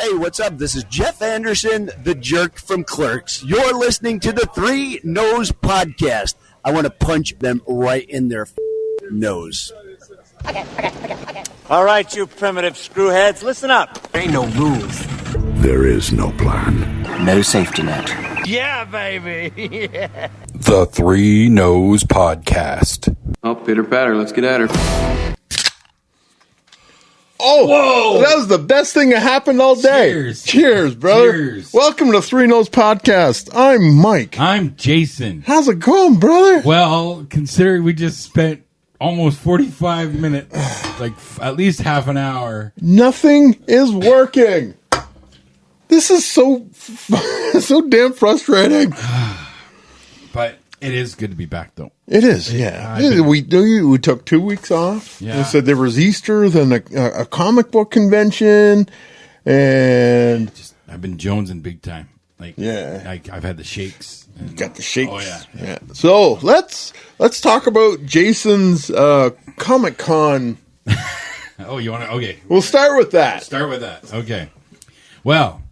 Hey, what's up? This is Jeff Anderson, the jerk from Clerks. You're listening to the Three Noes podcast. I want to punch them right in their nose. Okay. All right, you primitive screwheads, listen up. Ain't no rules. There is no plan. No safety net. Yeah, baby. Yeah. The Three Noes podcast. Oh, pitter patter, let's get at her. Oh, whoa! That was the best thing that happened all day. Cheers, brother. Cheers. Welcome to Three Noes Podcast. I'm Mike. I'm Jason. How's it going, brother? Well, considering we just spent almost 45 minutes, like at least half an hour. Nothing is working. This is so damn frustrating. But it is good to be back, though. It is, yeah. We took 2 weeks off. Yeah. We said there was Easter, then a comic book convention, and I've been jonesing big time. Like, yeah, I've had the shakes. Got the shakes. Oh yeah. So let's talk about Jason's Comic-Con. Oh, you want to? Okay, We'll start with that. start with that. Okay. Well,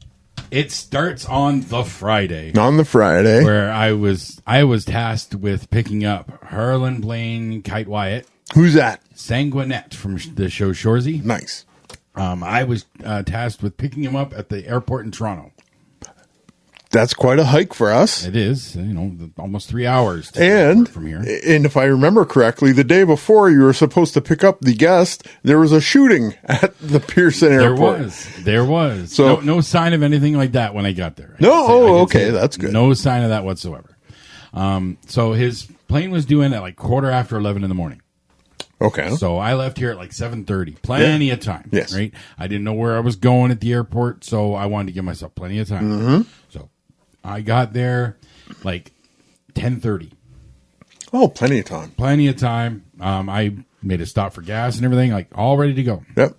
it starts on the Friday. On the Friday. Where I was tasked with picking up Harlan Blaine Kite Wyatt, Who's that? Sanguinette from the show Shoresy. Nice. I was tasked with picking him up at the airport in Toronto. That's quite a hike for us. It is, almost 3 hours from here. And if I remember correctly, the day before you were supposed to pick up the guest, there was a shooting at the Pearson Airport. There was. So no sign of anything like that when I got there. Okay, that's good. No sign of that whatsoever. So his plane was due in at like 11:15 in the morning. Okay. So I left here at like 7:30. Plenty of time. Yes. Right? I didn't know where I was going at the airport, so I wanted to give myself plenty of time. Mm-hmm. So I got there like 10:30. Oh, plenty of time. Plenty of time. I made a stop for gas and everything, like all ready to go. Yep.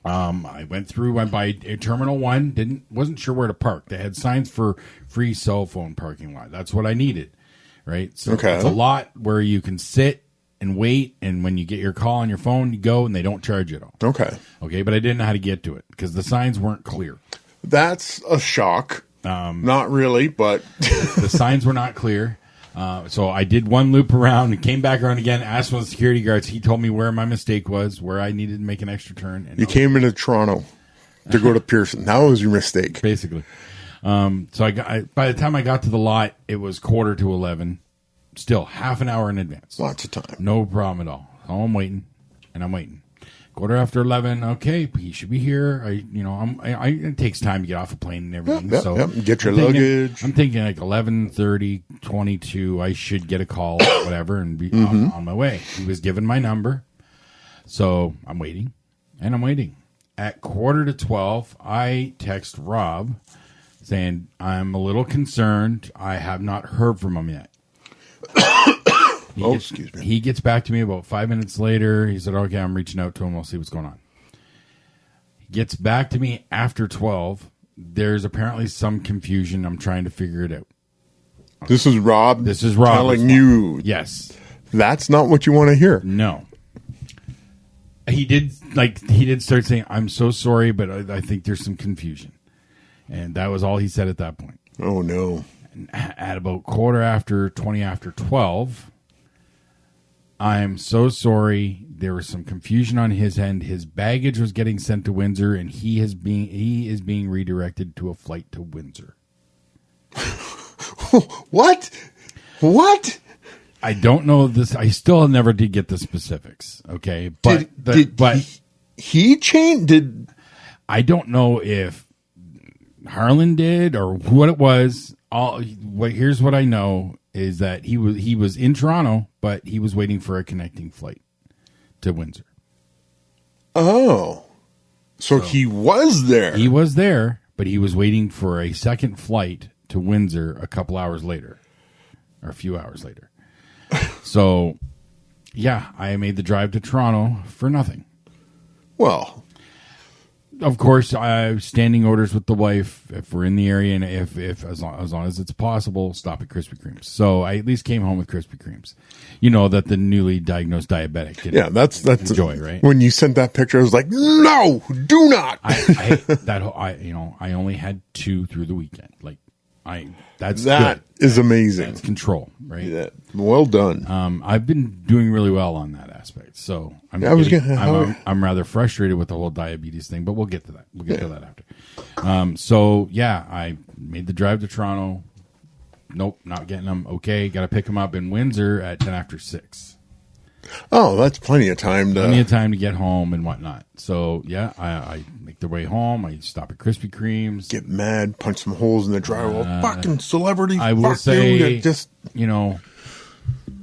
I went by Terminal 1, wasn't sure where to park. They had signs for free cell phone parking lot. That's what I needed. Right? So Okay. It's a lot where you can sit and wait, and when you get your call on your phone, you go and they don't charge you at all. Okay. Okay, but I didn't know how to get to it because the signs weren't clear. That's a shock. Not really, but The signs were not clear. So I did one loop around and came back around again, asked one of the security guards. He told me where my mistake was, where I needed to make an extra turn. And you came into Toronto to go to Pearson. That was your mistake. Basically. So by the time I got to the lot, it was 10:45. Still half an hour in advance. Lots of time. No problem at all. So I'm waiting, and I'm waiting. 11:15. Okay, he should be here. It takes time to get off a plane and everything. Yep, so yep. Get your I'm thinking- luggage. I'm thinking like 11:30, 22. I should get a call, whatever, and be on my way. He was given my number, so I'm waiting, and I'm waiting. At 11:45, I text Rob saying I'm a little concerned. I have not heard from him yet. Excuse me. He gets back to me about 5 minutes later. He said, okay, I'm reaching out to him. We'll see what's going on. He gets back to me after 12. There's apparently some confusion. I'm trying to figure it out. This is Rob. telling you. Yes. That's not what you want to hear. No. He did start saying, I'm so sorry, but I think there's some confusion. And that was all he said at that point. Oh, no. And at about 12, I'm so sorry. There was some confusion on his end. His baggage was getting sent to Windsor, and he is being redirected to a flight to Windsor. What? I don't know this. I still never did get the specifics. Okay, but he changed? Did I don't know if Harlan did or what it was. Here's what I know is that he was in Toronto, but he was waiting for a connecting flight to Windsor. Oh, so he was there. He was there, but he was waiting for a second flight to Windsor a couple hours later, or a few hours later. So, yeah, I made the drive to Toronto for nothing. Well, of course, standing orders with the wife if we're in the area, and if as long as it's possible, stop at Krispy Kremes. So I at least came home with Krispy Kremes. You know that the newly diagnosed diabetic can that's enjoy, right? When you sent that picture, I was like, no, do not. I only had 2 through the weekend. Like that good. Is amazing. That's control, right? Yeah, well done. I've been doing really well on that aspect. So I'm rather frustrated with the whole diabetes thing, but we'll get to that. We'll get to that after. So yeah, I made the drive to Toronto. Nope, not getting them. Okay, got to pick them up in Windsor at 10 after 6. Oh, that's plenty of time to get home and whatnot. So yeah, I make the way home. I stop at Krispy Kremes. Get mad, punch some holes in the drywall. Fucking celebrity. I will say,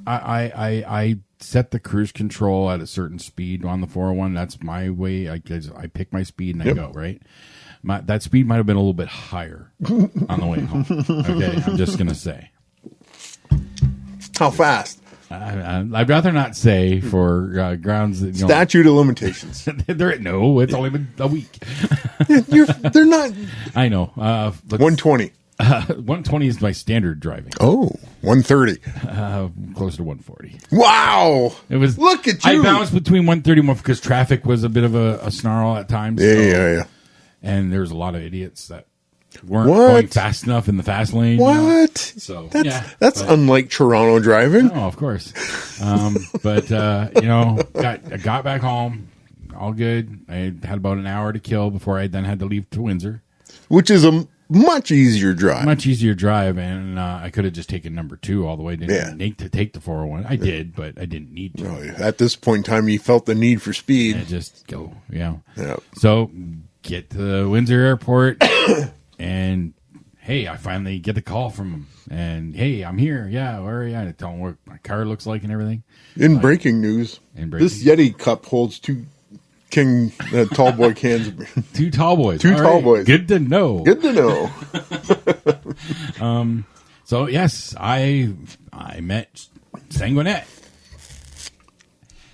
I set the cruise control at a certain speed on the 401. That's my way. I pick my speed and I go, right? That speed might have been a little bit higher on the way home. Okay, I'm just going to say. How fast? I'd rather not say for grounds that statute of limitations. It's only been a week. They're not. I know. 120. 120 is my standard driving. Oh, 130. Closer to 140. Wow. It was. Look at you. I bounced between 130 and 140 because traffic was a bit of a snarl at times. Yeah. And there was a lot of idiots that weren't going fast enough in the fast lane. What? You know? So that's unlike Toronto driving. Oh, of course. But I got back home, all good. I had about an hour to kill before I then had to leave to Windsor, which is a much easier drive. And I could have just taken number 2 all the way. Didn't need to take the 401. I did, but I didn't need to. Oh, at this point in time, you felt the need for speed. Yeah, just go. Yeah. So get to Windsor Airport. And hey, I finally get the call from him. And hey, I'm here. Yeah, where are you? I tell him what my car looks like and everything. Breaking news, this Yeti cup holds 2 King tall boy cans. 2 tall boys. 2 tall boys. Good to know. So yes, I met Sanguinet,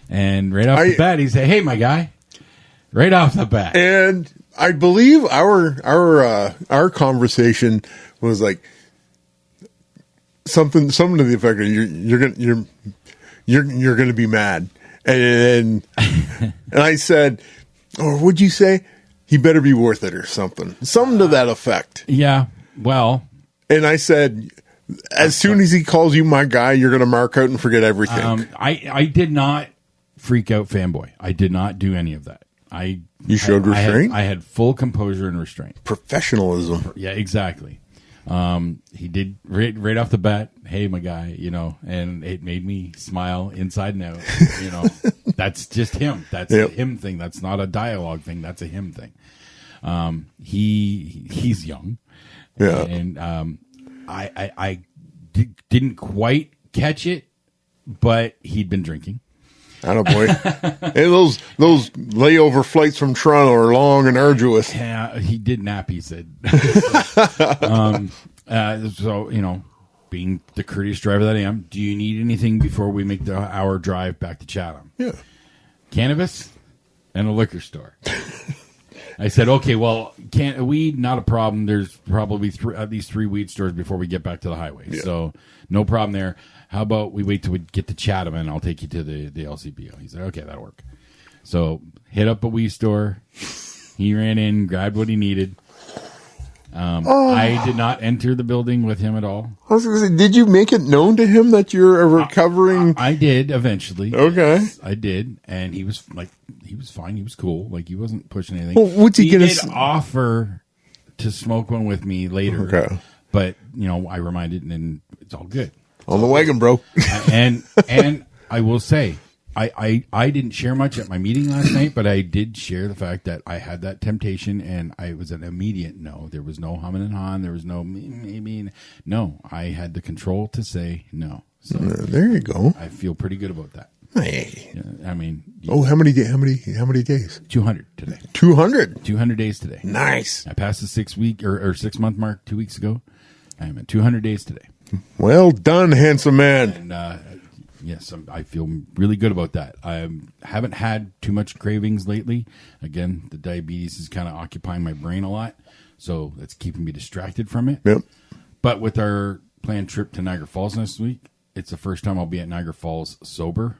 and right off the bat, he said, "Hey, my guy." Right off the bat, and I believe our conversation was like something to the effect of you're gonna be mad, and I said, or would you say he better be worth it or something to that effect? Yeah, well, and I said, as soon as he calls you my guy, you're gonna mark out and forget everything. I did not freak out, fanboy. I did not do any of that. You showed restraint? I had full composure and restraint. Professionalism. Yeah, exactly. He did right off the bat, hey, my guy, and it made me smile inside and out. That's just him. That's a him thing. That's not a dialogue thing. That's a him thing. He's young. Yeah. And I didn't quite catch it, but he'd been drinking. Attaboy. Hey, those layover flights from Toronto are long and arduous. Yeah, he did nap, he said. So, being the courteous driver that I am, do you need anything before we make the hour drive back to Chatham? Yeah. Cannabis and a liquor store. I said, okay, well, weed, not a problem. There's probably at least 3 weed stores before we get back to the highway. Yeah. So no problem there. How about we wait till we get to Chatham and I'll take you to the LCBO. He said, okay, that'll work. So hit up a weed store. He ran in, grabbed what he needed. I did not enter the building with him at all. I was going to say, did you make it known to him that you're a recovering? I did eventually. Okay. Yes, I did. And he was fine. He was cool. Like, he wasn't pushing anything. Well, what's he did offer to smoke one with me later. Okay. But, I reminded him, and it's all good. On the wagon, bro. and I will say, I didn't share much at my meeting last night, but I did share the fact that I had that temptation, and I was an immediate no. There was no humming and hawing. There was no maybe. No, I had the control to say no. So there you go. I feel pretty good about that. Hey, I mean, how many days? 200 today. 200 days today. Nice. I passed the 6 week or 6 month mark 2 weeks ago. I am at 200 days today. Well done, handsome man. And Yes, I feel really good about that. I haven't had too much cravings lately. Again, the diabetes is kind of occupying my brain a lot, so that's keeping me distracted from it. Yep. But with our planned trip to Niagara Falls next week, it's the first time I'll be at Niagara Falls sober.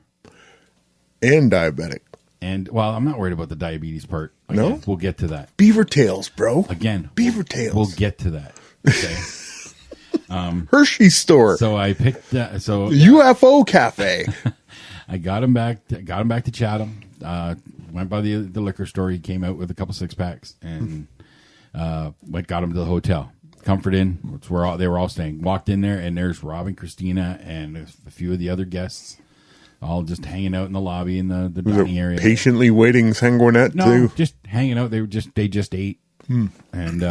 And diabetic. And, well, I'm not worried about the diabetes part. No? Again, we'll get to that. Beaver tails, bro. Again. Beaver tails. We'll get to that. Okay. Hershey store. So I picked that. So UFO cafe. I got him back to Chatham. Went by the liquor store. He came out with a couple 6-packs and got him to the hotel. Comfort Inn, which they were all staying. Walked in there, and there's Rob and Christina and a few of the other guests, all just hanging out in the lobby in the dining area. Patiently waiting sanguinette No, too. just hanging out. They just ate, and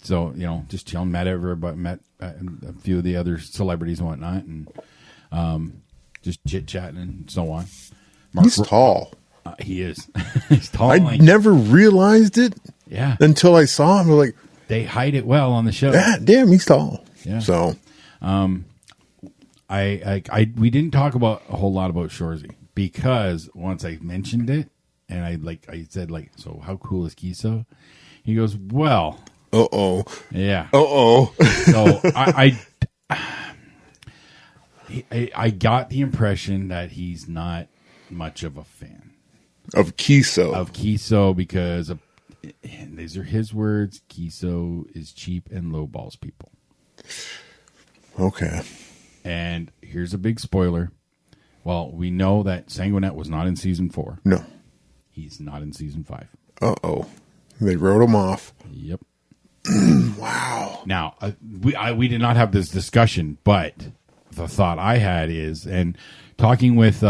so just chilling. Met a few of the other celebrities and whatnot, and just chit chatting and so on. He's tall. He is. He's tall. I never realized it. Yeah. Until I saw him, like they hide it well on the show. Yeah, damn, he's tall. Yeah. So, we didn't talk about a whole lot about Shorzy because once I mentioned it and I said so how cool is Kiso? He goes, well, yeah, so I got the impression that he's not much of a fan of Kiso because and these are his words. Kiso is cheap and lowballs people. Okay. And here's a big spoiler. Well, we know that Sanguinet was not in season 4. No. He's not in season 5. They wrote him off. Yep. Wow. Now, we did not have this discussion, but the thought I had is, and talking with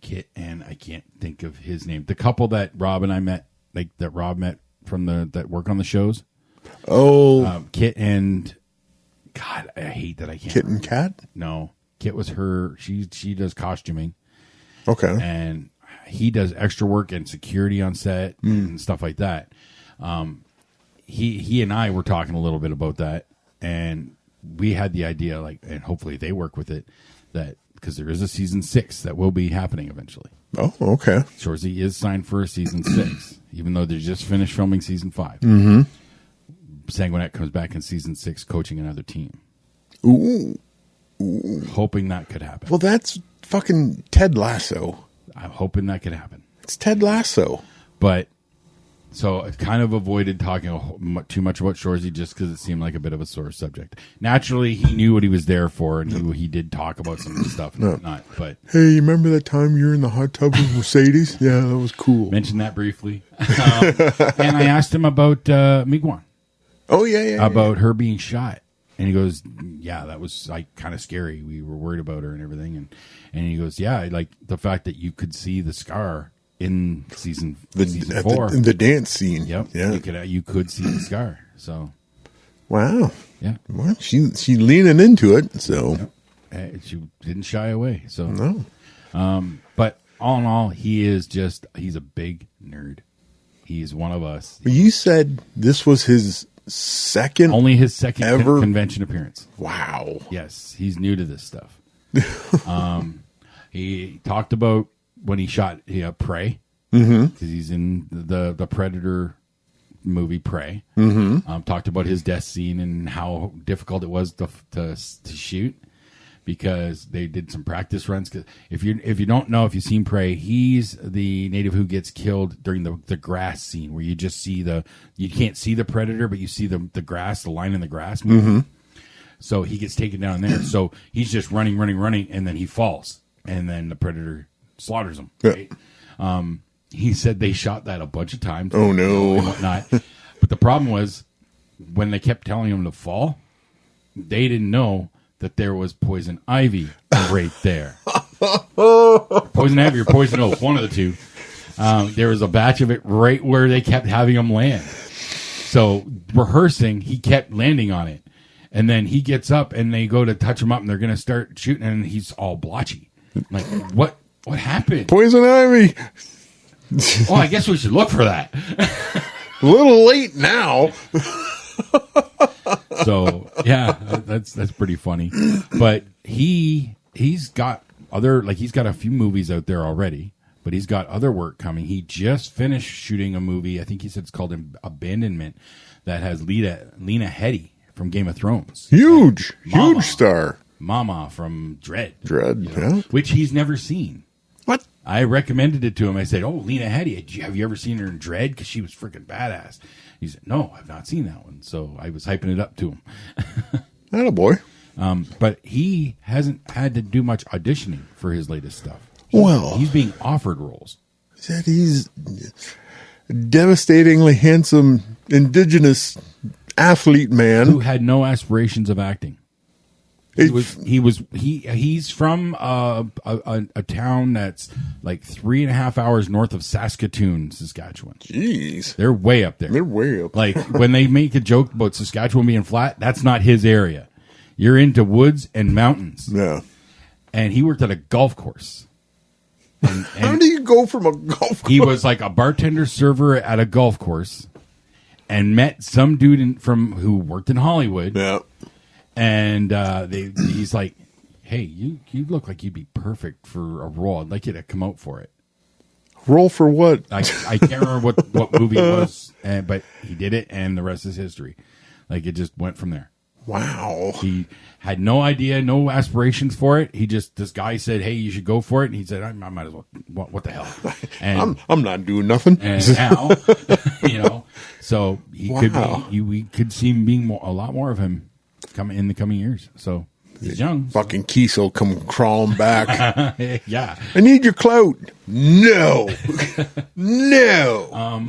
Kit, and I can't think of his name, the couple that Rob and I met, that Rob met from that work on the shows. Kit and God, I hate that I can't. Kit and Kat? No, Kit was her. She does costuming. Okay. And he does extra work and security on set and stuff like that. He and I were talking a little bit about that, and we had the idea, and hopefully they work with it, that because there is a season 6 that will be happening eventually. Oh, okay. Shorzy is signed for a season 6, even though they just finished filming season 5. Mm-hmm. Sanguinet comes back in season 6 coaching another team. Ooh. Hoping that could happen. Well, that's fucking Ted Lasso. I'm hoping that could happen. It's Ted Lasso. But, so I kind of avoided talking too much about Shorzy just because it seemed like a bit of a sore subject. Naturally, he knew what he was there for, and he did talk about some of the stuff and whatnot. But hey, you remember that time you were in the hot tub with Mercedes? Yeah, that was cool. Mentioned that briefly. And I asked him about Miguan. Oh, yeah. About her being shot. And he goes, yeah, that was kind of scary. We were worried about her and everything. And he goes, yeah, the fact that you could see the scar in season 4. In the dance scene. Yep. Yeah. You could see the scar. So. Wow. Yeah. Well, she leaning into it. So. Yep. She didn't shy away. So. No. But all in all, he's a big nerd. He's one of us. You said this was his only his second ever convention appearance. Wow. Yes, he's new to this stuff. He talked about when he shot Prey, because he's in the Predator movie Prey. Talked about his death scene and how difficult it was to shoot, because they did some practice runs. Cause if you don't know, if you've seen Prey, he's the native who gets killed during the grass scene, where you just see you can't see the predator, but you see the grass, the line in the grass moving. So he gets taken down there. So he's just running, and then he falls, and then the predator slaughters him. Right? He said they shot that a bunch of times. Oh no, and whatnot. But the problem was when they kept telling him to fall, they didn't know that there was poison ivy right there. Poison ivy or poison oak, one of the two. There was a batch of it right where they kept having him land. So rehearsing, he kept landing on it. And then he gets up and they go to touch him up and they're going to start shooting and he's all blotchy. Like, what happened? Poison ivy. Oh, I guess we should look for that. A little late now. So yeah, that's pretty funny. But he's got he's got a few movies out there already, but he's got other work coming. He just finished shooting a movie. I think he said it's called Abandonment, that has Lena Headey from Game of Thrones. Huge Mama. star. Mama from Dread. Yeah. Which he's never seen. What? I recommended it to him. I said, "Oh, Lena Headey, have you ever seen her in Dread? Because she was freaking badass." He said, "No, I've not seen that one." So I was hyping it up to him. Attaboy. But he hasn't had to do much auditioning for his latest stuff. Well, He's being offered roles. Said he's a devastatingly handsome indigenous athlete man Who had no aspirations of acting. He's from a town that's like 3.5 hours north of Saskatoon, Saskatchewan. Jeez, They're way up there. they're way up. Like when they make a joke about Saskatchewan being flat, that's not his area. You're into woods and mountains. Yeah. And he worked at a golf course. And How do you go from a golf course? he was like a bartender server at a golf course and met some dude who worked in Hollywood. Yeah. And he's like, "Hey, you look like you'd be perfect for a role. I'd like you to come out for it." Roll for what? I can't remember what movie it was, but he did it, and the rest is history. Like, it just went from there. Wow. He had no idea, no aspirations for it. This guy said, "Hey, you should go for it," and he said, "I might as well. What the hell?" And I'm not doing nothing. And now, so we could see him being a lot more of him in the coming years. So he's young. Fucking Kiesel come crawling back. Yeah. I need your clout. No. No.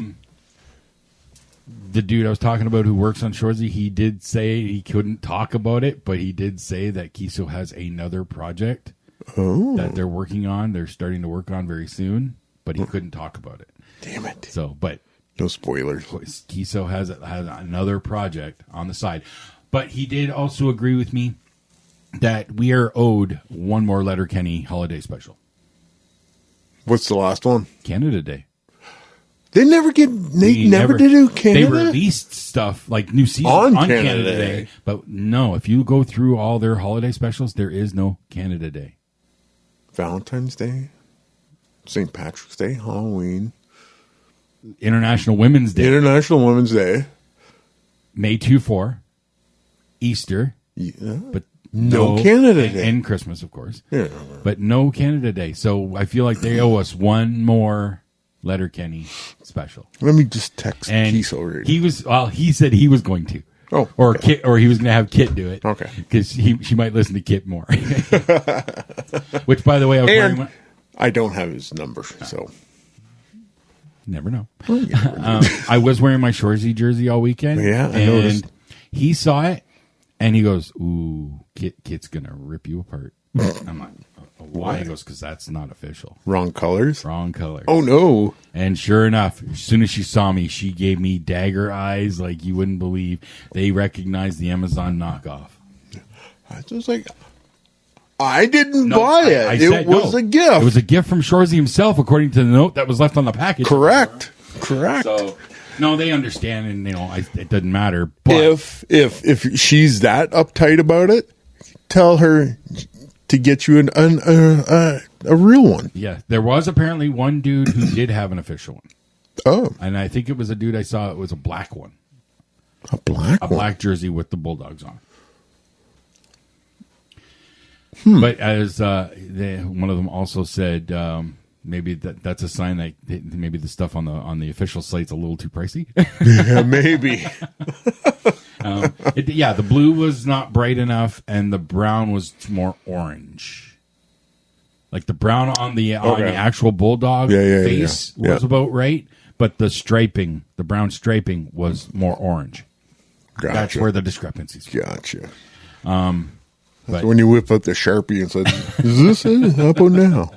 The dude I was talking about who works on Shoresy, he did say he couldn't talk about it, but he did say that Kiesel has another project that they're working on. They're starting to work on very soon, but he couldn't talk about it. Damn it. So, but no spoilers. Kiesel has another project on the side. But he did also agree with me that we are owed one more Letterkenny holiday special. What's the last one? Canada Day. They never did do Canada. They released stuff like new season on Canada Day. But no, if you go through all their holiday specials, there is no Canada Day. Valentine's Day, St. Patrick's Day, Halloween, International Women's Day, May 2-4, Easter, but no Canada Day, and Christmas, of course. Yeah. But no Canada Day. So I feel like they owe us one more Letterkenny special. Let me just text Keith already. He said he was going to. Oh, or okay. Kit, or he was going to have Kit do it. Okay, because she might listen to Kit more. Which, by the way, I don't have his number, so never know. I was wearing my Shoresy jersey all weekend. Yeah, I noticed. He saw it, and he goes, "Ooh, Kit's gonna rip you apart." I'm like, "Why?" He goes, "Because that's not official. Wrong colors. Wrong colors." Oh no! And sure enough, as soon as she saw me, she gave me dagger eyes like you wouldn't believe. They recognized the Amazon knockoff. I was like, I didn't buy it. It was a gift. It was a gift from Shoresy himself, according to the note that was left on the package. Correct. So, no, they understand, and it doesn't matter. But if she's that uptight about it, tell her to get you a real one. Yeah, there was apparently one dude who did have an official one. Oh, and I think it was a dude I saw. It was a black one, a black jersey with the Bulldogs on. But as one of them also said, maybe that's a sign that maybe the stuff on the official site's a little too pricey. Yeah, maybe. The blue was not bright enough, and the brown was more orange. Like the brown on the actual Bulldog face was about right, but the brown striping was more orange. Gotcha. That's where the discrepancies. Gotcha. But when you whip out the Sharpie and said, "Is this it? How about now?"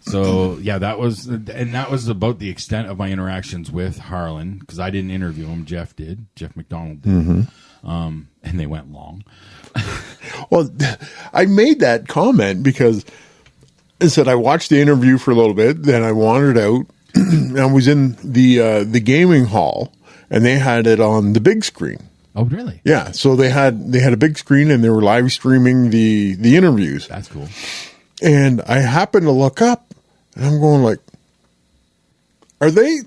So that was about the extent of my interactions with Harlan, because I didn't interview him. Jeff McDonald did. Mm-hmm. And they went long. Well, I made that comment because I said I watched the interview for a little bit, then I wandered out and I was in the gaming hall, and they had it on the big screen. Oh, really? Yeah. So they had a big screen and they were live streaming the interviews. That's cool. And I happened to look up and I'm going like, are they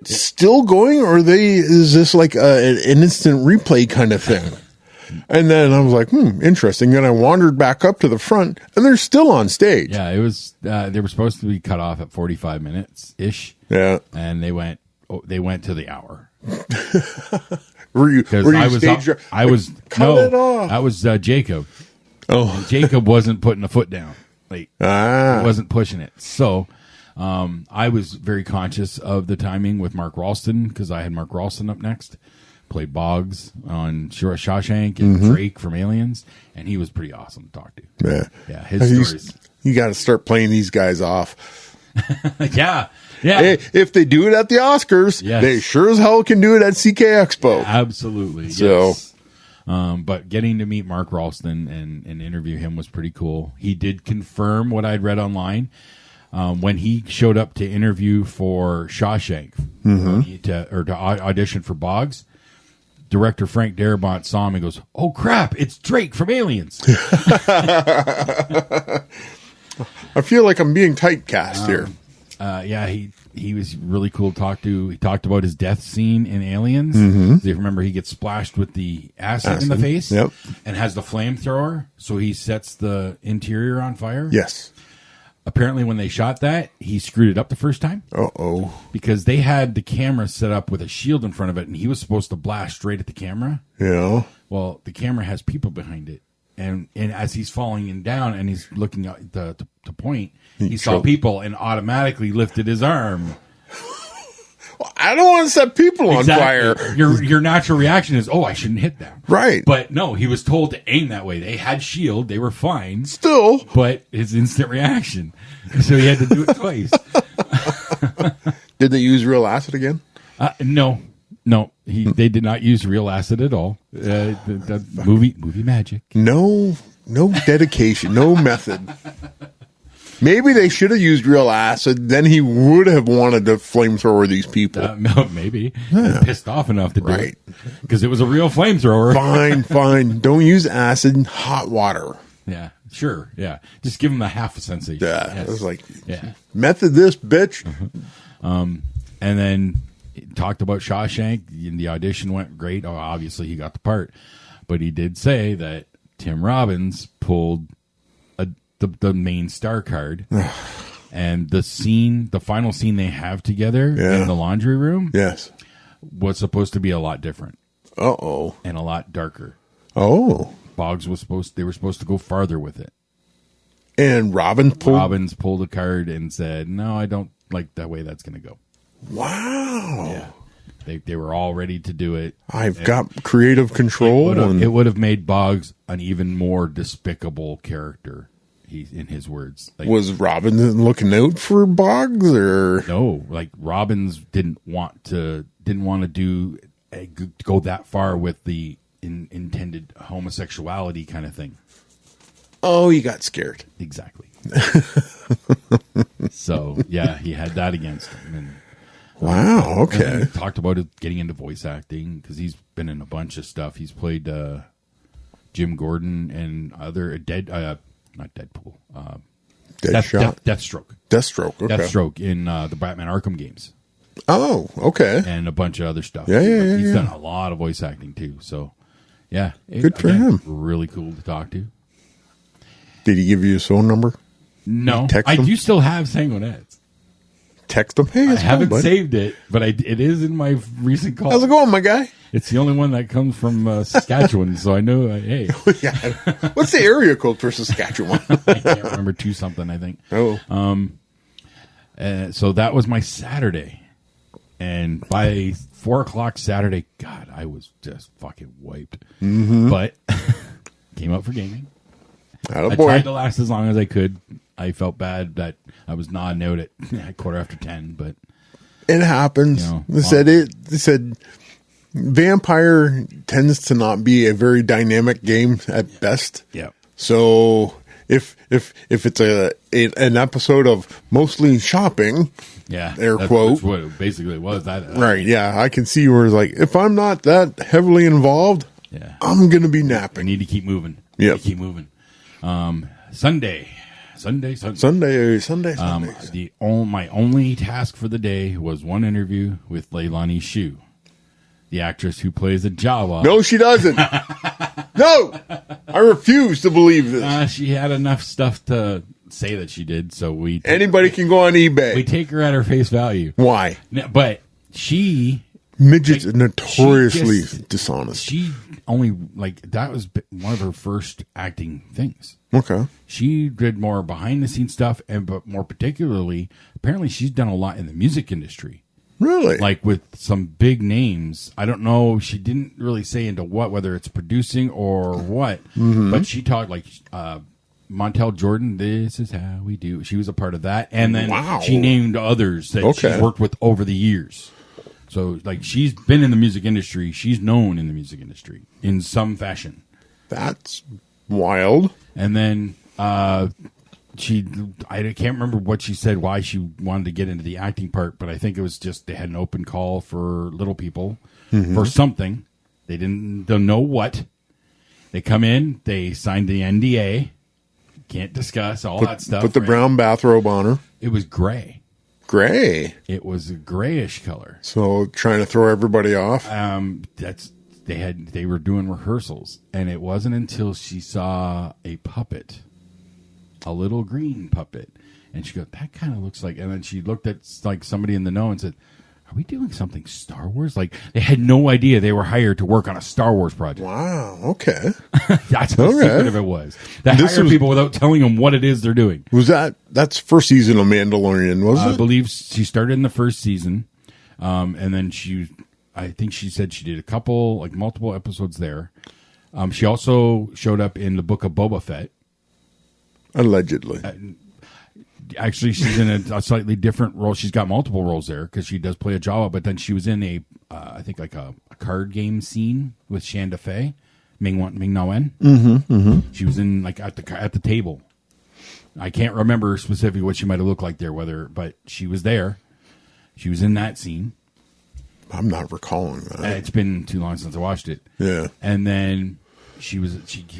still going or is this like an instant replay kind of thing? And then I was like, interesting. Then I wandered back up to the front and they're still on stage. Yeah, it was, they were supposed to be cut off at 45 minutes ish. Yeah. And they went to the hour. Were you stage? I was cut it off. That was Jacob. Oh, And Jacob wasn't putting a foot down. Like, he wasn't pushing it. So, I was very conscious of the timing with Mark Ralston because I had Mark Ralston up next. Played Boggs on Shawshank and Drake from Aliens, and he was pretty awesome to talk to. Yeah, his stories. You got to start playing these guys off. Yeah. Hey, if they do it at the Oscars, they sure as hell can do it at CKXpo. Absolutely. So, yes. But getting to meet Mark Ralston and interview him was pretty cool. He did confirm what I'd read online. When he showed up to interview for Shawshank, to audition for Boggs, director Frank Darabont saw him and goes, "Oh crap, it's Drake from Aliens." I feel like I'm being typecast here. Yeah, he was really cool to talk to. He talked about his death scene in Aliens. So you remember he gets splashed with the acid in the face and has the flamethrower, so he sets the interior on fire. Yes. Apparently, when they shot that, he screwed it up the first time. Uh-oh. Because they had the camera set up with a shield in front of it, and he was supposed to blast straight at the camera. Yeah. Well, the camera has people behind it. And as he's falling down and he's looking at the point, he saw people and automatically lifted his arm. Well, I don't want to set people on fire. Your natural reaction is, oh, I shouldn't hit them. Right. But no, he was told to aim that way. They had shield. They were fine. Still. But his instant reaction. So he had to do it twice. Did they use real acid again? No. They did not use real acid at all. The movie magic. No dedication, no method. Maybe they should have used real acid. Then he would have wanted to flamethrower these people. No, maybe. Pissed off enough to do it. Because it was a real flamethrower. Fine. Don't use acid, hot water. Yeah, sure. Yeah. Just give him a half a sensation. Yeah. Yes. It was like, method this, bitch. And then talked about Shawshank. The audition went great. Oh, obviously, he got the part. But he did say that Tim Robbins pulled the main star card. And the final scene they have together in the laundry room was supposed to be a lot different. Uh-oh. And a lot darker. Oh. Boggs they were supposed to go farther with it. And Robbins pulled a card and said, "No, I don't like that way that's going to go." Wow. Yeah. They were all ready to do it. I've got creative control. It would have made Boggs an even more despicable character. In his words, was Robbins looking out for Boggs, or no? Like Robbins didn't want to go that far with the intended homosexuality kind of thing. Oh, he got scared. Exactly. So yeah, he had that against him. And, wow. Okay. And talked about it, getting into voice acting because he's been in a bunch of stuff. He's played Jim Gordon and other not Deadpool. Deathstroke. Deathstroke. Okay. Deathstroke in the Batman Arkham games. Oh, okay. And a bunch of other stuff. Yeah. He's done a lot of voice acting too. So, yeah. Good for him. Really cool to talk to. Did he give you his phone number? No. I do still have Sanguinets. Text him. Hey, I haven't saved it, but it is in my recent call. How's it going, my guy? It's the only one that comes from Saskatchewan, so I know, hey. Yeah. What's the area code for Saskatchewan? I can't remember, 2 something, I think. Oh. So that was my Saturday. And by 4 o'clock Saturday, God, I was just fucking wiped. Mm-hmm. But came out for gaming. I tried to last as long as I could. I felt bad that I was nodding out at 10:15, but it happens. They said Vampire tends to not be a very dynamic game at best. Yeah. So if it's an episode of mostly shopping, Yeah, air that's quote, what it basically was. That right? Yeah, I can see where it's like, if I'm not that heavily involved, Yeah, I'm gonna be I napping. need to keep moving. Yep. Keep moving. Sunday. Sunday. My only task for the day was one interview with Leilani Shu, the actress who plays a Jawa. No, she doesn't. No, I refuse to believe this. She had enough stuff to say that she did, so Anybody can go on eBay. we take her at her face value. Why? But she Midgets are notoriously she just- dishonest. She only that was one of her first acting things. Okay. She did more behind the scenes stuff, but more particularly, apparently she's done a lot in the music industry. Really? Like with some big names. I don't know. She didn't really say into whether it's producing or what, but she talked like Montel Jordan. This is how we do. She was a part of that, and then she named others that she's worked with over the years. So like she's been in the music industry. She's known in the music industry in some fashion. That's wild. And then I can't remember what she said, why she wanted to get into the acting part, but I think it was just they had an open call for little people for something. They don't know what. They come in, they signed the NDA, can't discuss all that stuff. Put the brown bathrobe on her. It was gray. Gray. It was a grayish color. So trying to throw everybody off. They were doing rehearsals, and it wasn't until she saw a puppet, a little green puppet, and she goes, "That kind of looks like." And then she looked at like somebody in the know and said, "Are we doing something Star Wars?" Like they had no idea they were hired to work on a Star Wars project. Wow. Okay. That's the secret of it was. They hired people without telling them what it is they're doing. That's first season of Mandalorian, was it? I believe she started in the first season, and then I think she said she did multiple episodes there. She also showed up in the Book of Boba Fett. Allegedly. Actually, she's in a slightly different role. She's got multiple roles there because she does play a Jawa, but then she was in I think like a card game scene with Shanda Fei, Ming Na Wen. She was in like at the table. I can't remember specifically what she might have looked like there, but she was there. She was in that scene. I'm not recalling that. It's been too long since I watched it. Yeah. And then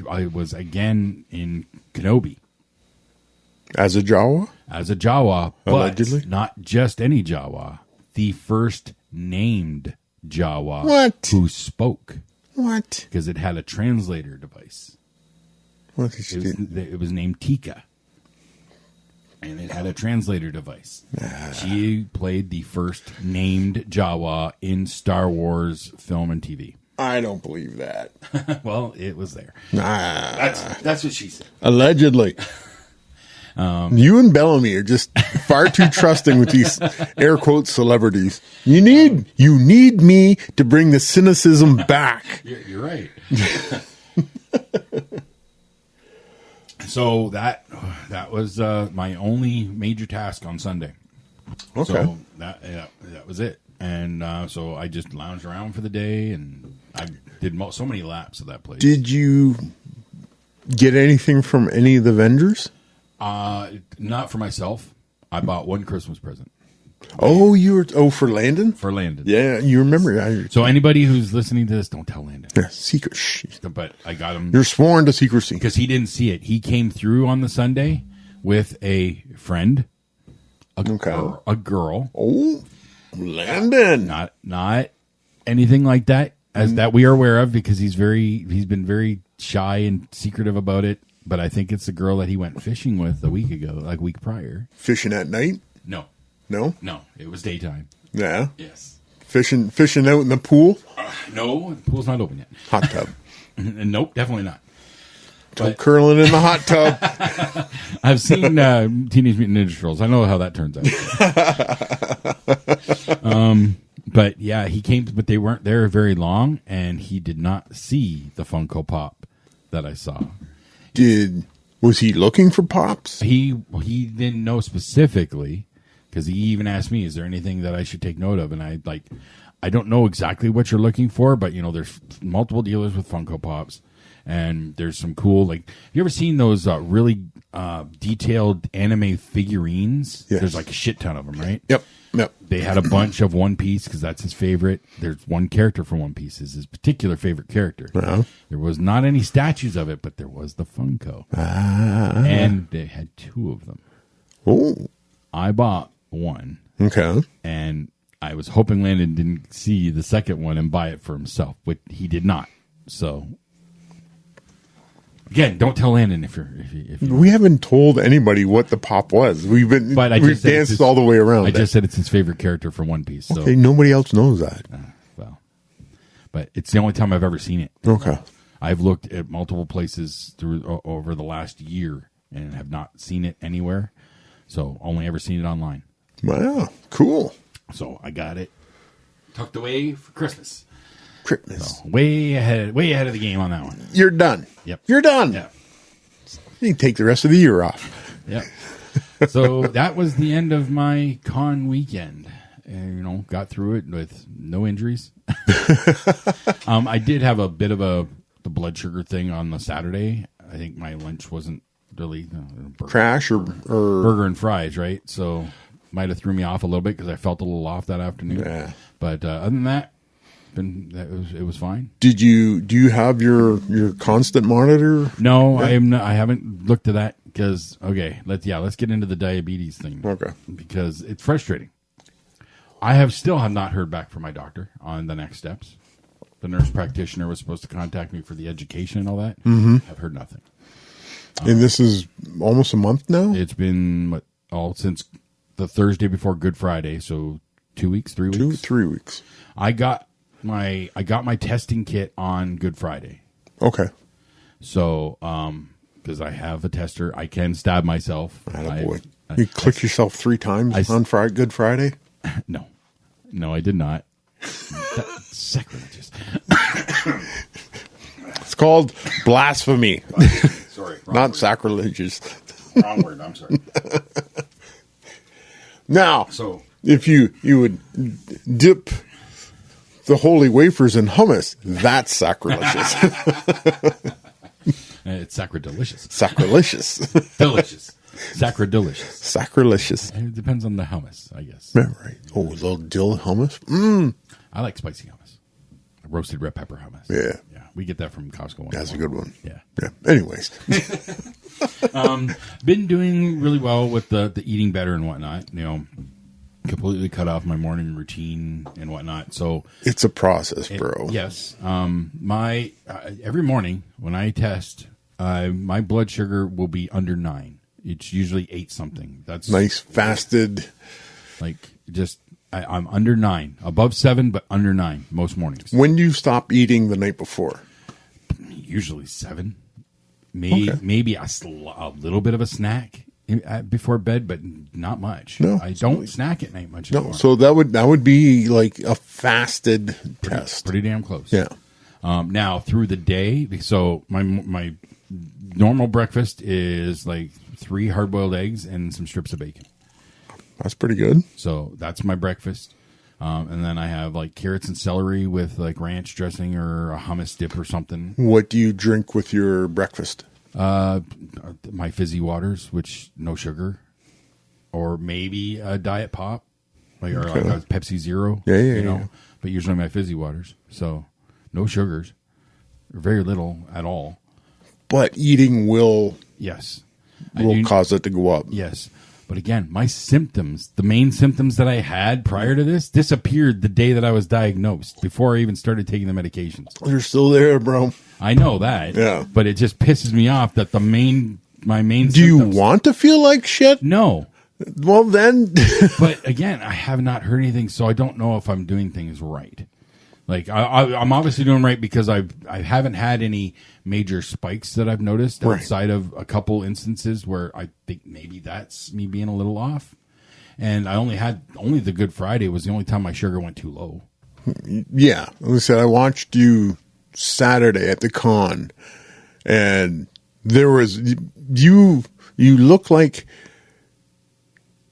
I was again in Kenobi. As a Jawa? As a Jawa, but allegedly? Not just any Jawa. The first named Jawa who spoke. What? Because it had a translator device. What did she do? It was named Tika. And it had a translator device. She played the first named Jawa in Star Wars film and TV. I don't believe that. Well, it was there. That's what she said. Allegedly. You and Bellamy are just far too trusting with these air quote celebrities. You need me to bring the cynicism back. You're right. So that was my only major task on Sunday. Okay. So that was it. And so I just lounged around for the day, and I did so many laps of that place. Did you get anything from any of the vendors? Not for myself. I bought one Christmas present. Oh, for Landon? For Landon. Yeah, you remember. So anybody who's listening to this, don't tell Landon. Yeah, secret. Shh. But I got him. You're sworn to secrecy. Because he didn't see it. He came through on the Sunday with a friend, a girl. Oh, Landon. Not anything like that, that we are aware of, because he's been very shy and secretive about it. But I think it's the girl that he went fishing with a week prior. Fishing at night? No. No? No, it was daytime. Yeah. Yes. Fishing out in the pool? No, the pool's not open yet. Hot tub. Nope, definitely not. Curling in the hot tub. I've seen Teenage Mutant Ninja Turtles. I know how that turns out. But yeah, he came, but they weren't there very long, and he did not see the Funko Pop that I saw. Was he looking for pops? He didn't know specifically, because he even asked me, "Is there anything that I should take note of?" And I don't know exactly what you're looking for, but there's multiple dealers with Funko Pops, And there's some cool, like, have you ever seen those really detailed anime figurines? Yes. There's like a shit ton of them, right? Yep. They had a bunch of One Piece because that's his favorite. There's one character from One Piece is his particular favorite character. Uh-huh. There was not any statues of it, but there was the Funko. And they had 2 of them. Oh. I bought one. Okay. And I was hoping Landon didn't see the second one and buy it for himself, but he did not. So, again, don't tell Landon if you We haven't told anybody what the pop was. We've danced all the way around. I just said it's his favorite character from One Piece. So. Okay, nobody else knows that. Well, but it's the only time I've ever seen it. Okay. I've looked at multiple places over the last year and have not seen it anywhere. So only ever seen it online. Wow, cool. So I got it tucked away for Christmas. So way ahead of the game on that one. You're done. Yep. You're done. Yeah. You can take the rest of the year off. Yep. So that was the end of my con weekend. And, got through it with no injuries. I did have a bit of the blood sugar thing on the Saturday. I think my lunch wasn't really Crash or burger and fries, right? So might have threw me off a little bit because I felt a little off that afternoon. Yeah. But other than that, it was fine. do you have your constant monitor? No, I am not. I haven't looked at that because let's get into the diabetes thing. Okay. Because it's frustrating. I still have not heard back from my doctor on the next steps. The nurse practitioner was supposed to contact me for the education and all that. Mm-hmm. I've heard nothing. And this is almost a month now? It's been since the Thursday before Good Friday, so 2 weeks, 3 weeks? 3 weeks. I got my testing kit on Good Friday. Okay. So, because I have a tester, I can stab myself. Attaboy. You click yourself 3 times on Good Friday? No, I did not. That's sacrilegious. It's called blasphemy. Sorry. Not sacrilegious. Wrong word. I'm sorry. Now, So, if you would dip the holy wafers in hummus, that's sacrilegious. it's sacridelicious. Sacrilegious. Delicious. Sacridelicious. Sacrilegious. It depends on the hummus, I guess. Yeah, right. Oh, a little dill hummus? I like spicy hummus. Roasted red pepper hummus. Yeah. Yeah. We get that from Costco. That's a good one. Yeah. Yeah. Anyways. Been doing really well with the eating better and whatnot. Completely cut off my morning routine and whatnot. So it's a process, bro. Yes. My every morning when I test, my blood sugar will be under 9. It's usually 8 something. That's nice, fasted. Like I'm under 9, above 7, but under 9 most mornings. When do you stop eating the night before? Usually 7. Maybe a little bit of a snack before bed, but not much. No, I don't snack at night much anymore. No, so that would be like a fasted test. Pretty damn close. Yeah. Now through the day, so my normal breakfast is like 3 hard-boiled eggs and some strips of bacon. That's pretty good. So that's my breakfast. And then I have like carrots and celery with like ranch dressing or a hummus dip or something. What do you drink with your breakfast? My fizzy waters, which no sugar, or maybe a diet pop, like a Pepsi Zero. Yeah. But usually my fizzy waters, so no sugars, or very little at all. But eating will cause it to go up. Yes. But again, my symptoms, the main symptoms that I had prior to this, disappeared the day that I was diagnosed, before I even started taking the medications. They're still there, bro. I know that. Yeah. But it just pisses me off that my main Do you want to feel like shit? No. Well, then. But again, I have not heard anything, so I don't know if I'm doing things right. Like, I'm obviously doing right because I haven't had any major spikes that I've noticed outside of a couple instances where I think maybe that's me being a little off. And I only the Good Friday was the only time my sugar went too low. Yeah. Like I said, I watched you Saturday at the con, and there was, you look like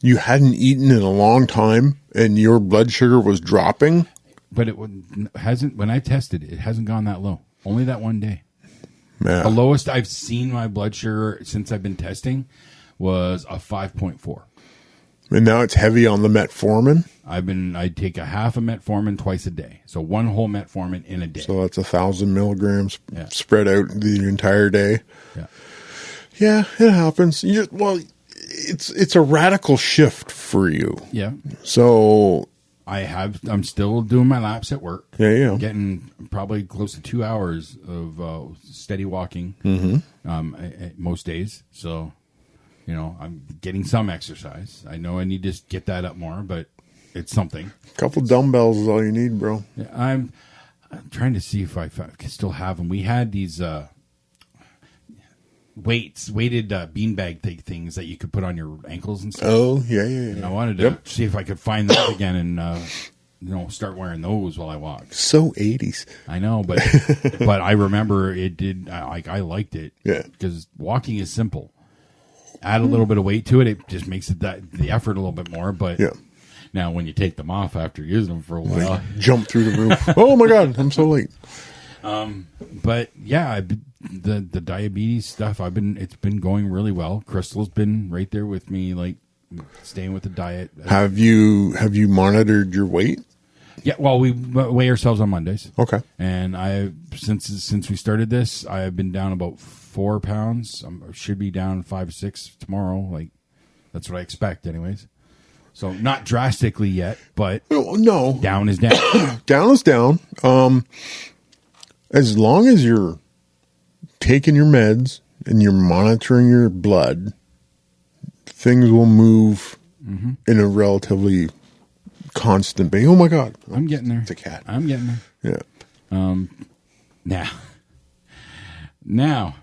you hadn't eaten in a long time and your blood sugar was dropping. But hasn't. When I tested, it hasn't gone that low. Only that one day. Yeah. The lowest I've seen my blood sugar since I've been testing was a 5.4. And now it's heavy on the metformin. I take a half a metformin twice a day. So one whole metformin in a day. So that's 1,000 milligrams spread out the entire day. Yeah. Yeah, it happens. It's a radical shift for you. Yeah. So I'm still doing my laps at work. Yeah. Getting probably close to 2 hours of steady walking most days. So, I'm getting some exercise. I know I need to get that up more, but it's something. A couple dumbbells is all you need, bro. Yeah, I'm trying to see if I can still have them. We had these weighted beanbag things that you could put on your ankles and stuff. Oh, yeah. And I wanted to see if I could find those again and start wearing those while I walk. So 80s. I know, but I remember it did. I liked it. Yeah. Because walking is simple. Add a little bit of weight to it. It just makes it the effort a little bit more. But now when you take them off after using them for a while, jump through the roof. Oh my God, I'm so late. But yeah, the diabetes stuff, it's been going really well. Crystal's been right there with me, like staying with the diet. Have you monitored your weight? Yeah, well, we weigh ourselves on Mondays. Okay. And since we started this, I've been down about 4 pounds. I should be down 5 or 6 tomorrow. Like that's what I expect, anyways. So not drastically yet, but no, down is down. Down is down. As long as you're taking your meds and you're monitoring your blood, things will move in a relatively constant basis. Oh my God. I'm getting there. It's a cat. I'm getting there. Yeah. Now,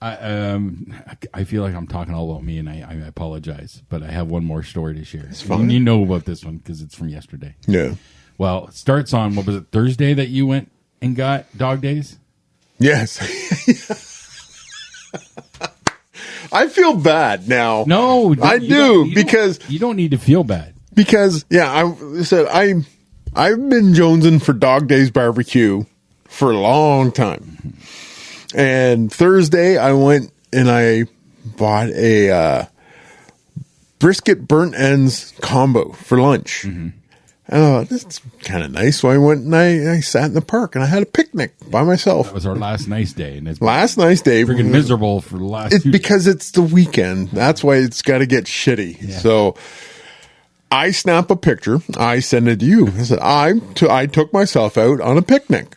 I feel like I'm talking all about me, and I apologize, but I have one more story to share. It's fine. You know about this one because it's from yesterday. Yeah. Well, it starts on, what was it, Thursday that you went and got Dog Days? Yes. I feel bad now. No, I do because you don't need to feel bad. Because I've been jonesing for Dog Days BBQ for a long time. And Thursday I went and I bought a brisket burnt ends combo for lunch. Mm-hmm. And I thought, this is kind of nice. So I went and I sat in the park and I had a picnic by myself. That was our last nice day. And it's last nice day. Freaking miserable for the last 2 days. Because it's the weekend. That's why it's got to get shitty. Yeah. So I snap a picture. I send it to you. I said, I took myself out on a picnic.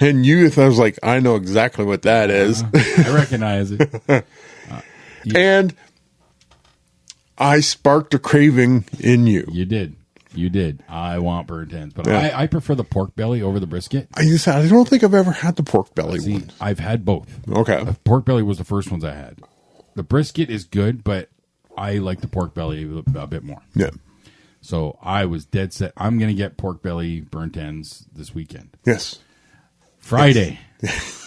And I was like, I know exactly what that is. I recognize it. And I sparked a craving in you. You did. I want burnt ends, but I prefer the pork belly over the brisket. I don't think I've ever had the pork belly one. I've had both. Okay. The pork belly was the first ones I had. The brisket is good, but I like the pork belly a bit more. Yeah. So I was dead set. I'm going to get pork belly burnt ends this weekend. Yes. Friday. Yes.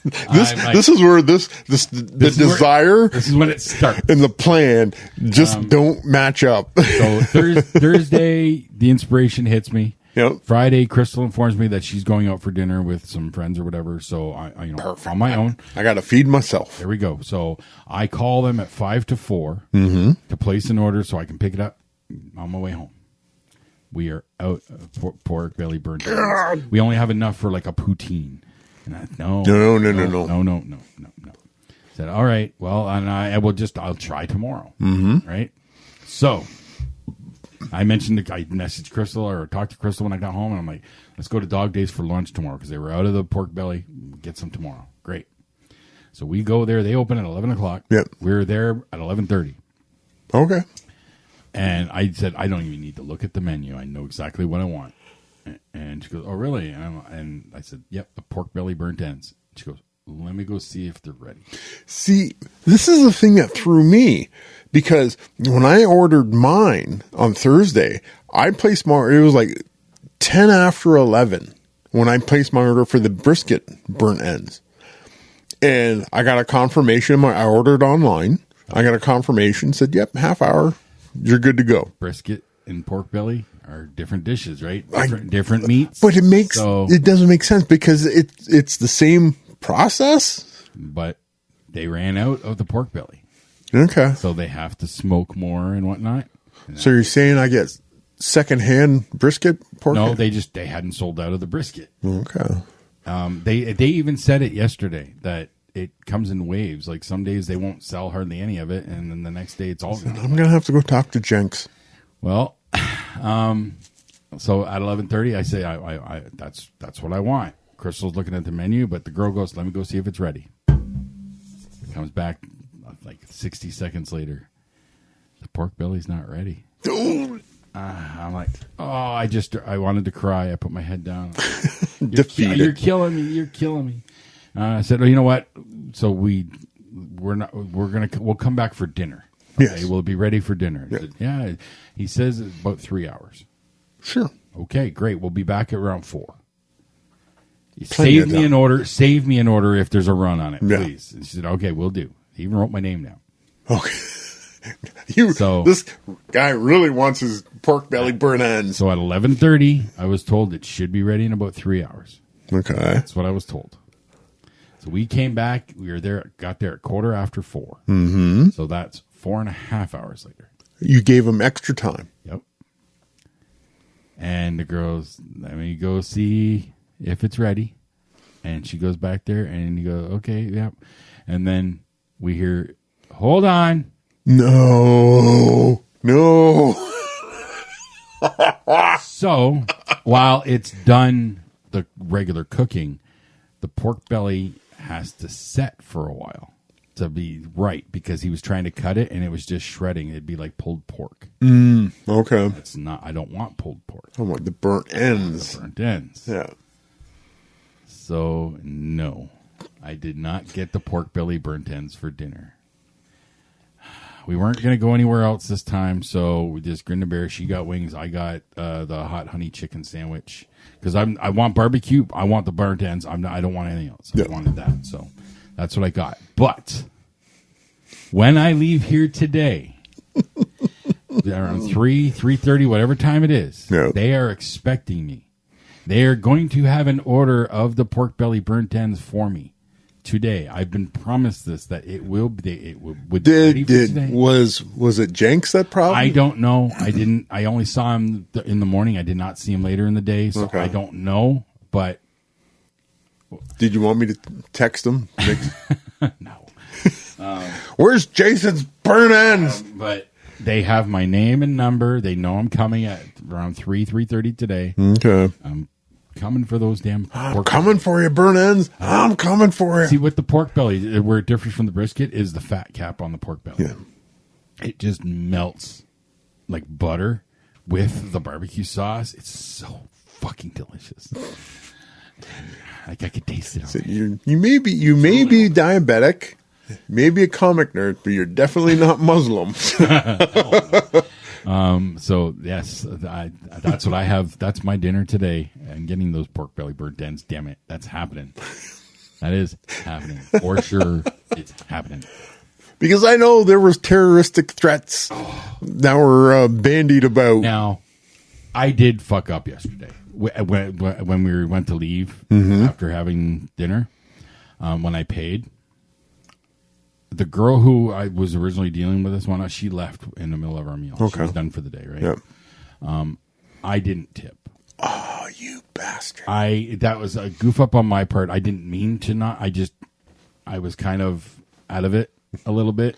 This is where the desire. This is when it starts. And the plan just don't match up. So Thursday, the inspiration hits me. Yep. Friday, Crystal informs me that she's going out for dinner with some friends or whatever. So I on my own. I got to feed myself. There we go. So I call them at 5 to 4 to place an order so I can pick it up on my way home. We are out of pork belly burnt ends. We only have enough for like a poutine. And no. Said, all right, well, and I'll try tomorrow. Mm-hmm. Right. So I messaged Crystal or talked to Crystal when I got home, and I'm like, let's go to Dog Days for lunch tomorrow because they were out of the pork belly. Get some tomorrow. Great. So we go there. They open at 11 o'clock. Yep. We're there at 11:30. Okay. And I said, I don't even need to look at the menu. I know exactly what I want. And she goes, oh, really? And I said, yep, the pork belly burnt ends. She goes, let me go see if they're ready. See, this is the thing that threw me because when I ordered mine on Thursday, I placed my order. It was like 10 after 11 when I placed my order for the brisket burnt ends. And I got a confirmation. I ordered online. I got a confirmation, said, yep, half hour. You're good to go. Brisket and pork belly are different dishes, right? Different meats. But it doesn't make sense because it's the same process. but they ran out of the pork belly. Okay. So they have to smoke more and whatnot. So you're saying I get secondhand brisket pork? No, they hadn't sold out of the brisket. Okay. They even said it yesterday that it comes in waves. Like some days they won't sell hardly any of it, and then the next day it's all gone. I'm gonna have to go talk to Genx. Well, so at 11:30, I say I that's what I want. Crystal's looking at the menu, but the girl goes, "Let me go see if it's ready." It comes back like 60 seconds later. The pork belly's not ready. I'm like, oh, I wanted to cry. I put my head down. You're killing me. You're killing me. I said, oh, you know what? So we'll come back for dinner. Okay, Yes. We'll be ready for dinner. Yeah. Said, yeah. He says it's about 3 hours. Sure. Okay, great. We'll be back at around 4. Plenty Save of me time. an order. Save me an order if there's a run on it, Yeah. please. And she said, okay, we'll do. He even wrote my name down. Okay. So- This guy really wants his pork belly burnt ends. So at 11:30, I was told it should be ready in about 3 hours. Okay. That's what I was told. So we came back. We were there. Got there at 4:15. Mm-hmm. So that's 4.5 hours later. You gave him extra time. Yep. And the girl's, let me go see if it's ready. And she goes back there, and you go, okay, yep. And then we hear, hold on. No. So while it's done the regular cooking, the pork belly has to set for a while to be right, because he was trying to cut it and it was just shredding. It'd be like pulled pork. Okay. It's not. I don't want pulled pork. I want the burnt ends. Burnt ends. Yeah. So no, I did not get the pork belly burnt ends for dinner. We weren't going to go anywhere else this time, so we just grinned and bear. She got wings. I got the hot honey chicken sandwich because I want barbecue. I want the burnt ends. I don't want anything else. I wanted that, so that's what I got. But when I leave here today, around 3:30, whatever time it is, they are expecting me. They are going to have an order of the pork belly burnt ends for me today. I've been promised this, that it would be ready for today. Was it Genx that problem? I don't know. I only saw him in the morning. I did not see him later in the day, so Okay. I don't know. But Did you want me to text him? no. Where's Jason's burnt ends? But they have my name and number. They know I'm coming at around 3:30 today. Okay. I'm coming for those damn I'm pork coming for you, burnt ends. I'm coming for you. See, with the pork belly, where it differs from the brisket is the fat cap on the pork belly. Yeah. It just melts like butter with the barbecue sauce. It's so fucking delicious. Like I could taste it. So you may be diabetic, maybe a comic nerd, but you're definitely not Muslim. So yes, that's what I have. That's my dinner today. I'm getting those pork belly burnt ends. Damn it, that's happening. That is happening for sure. It's happening. Because I know there was terroristic threats that were bandied about. Now, I did fuck up yesterday when we went to leave after having dinner. When I paid, the girl who I was originally dealing with this one, she left in the middle of our meal. Okay. She was done for the day, right? Yep. I didn't tip. Oh, you bastard. That was a goof up on my part. I didn't mean to not. I was kind of out of it a little bit.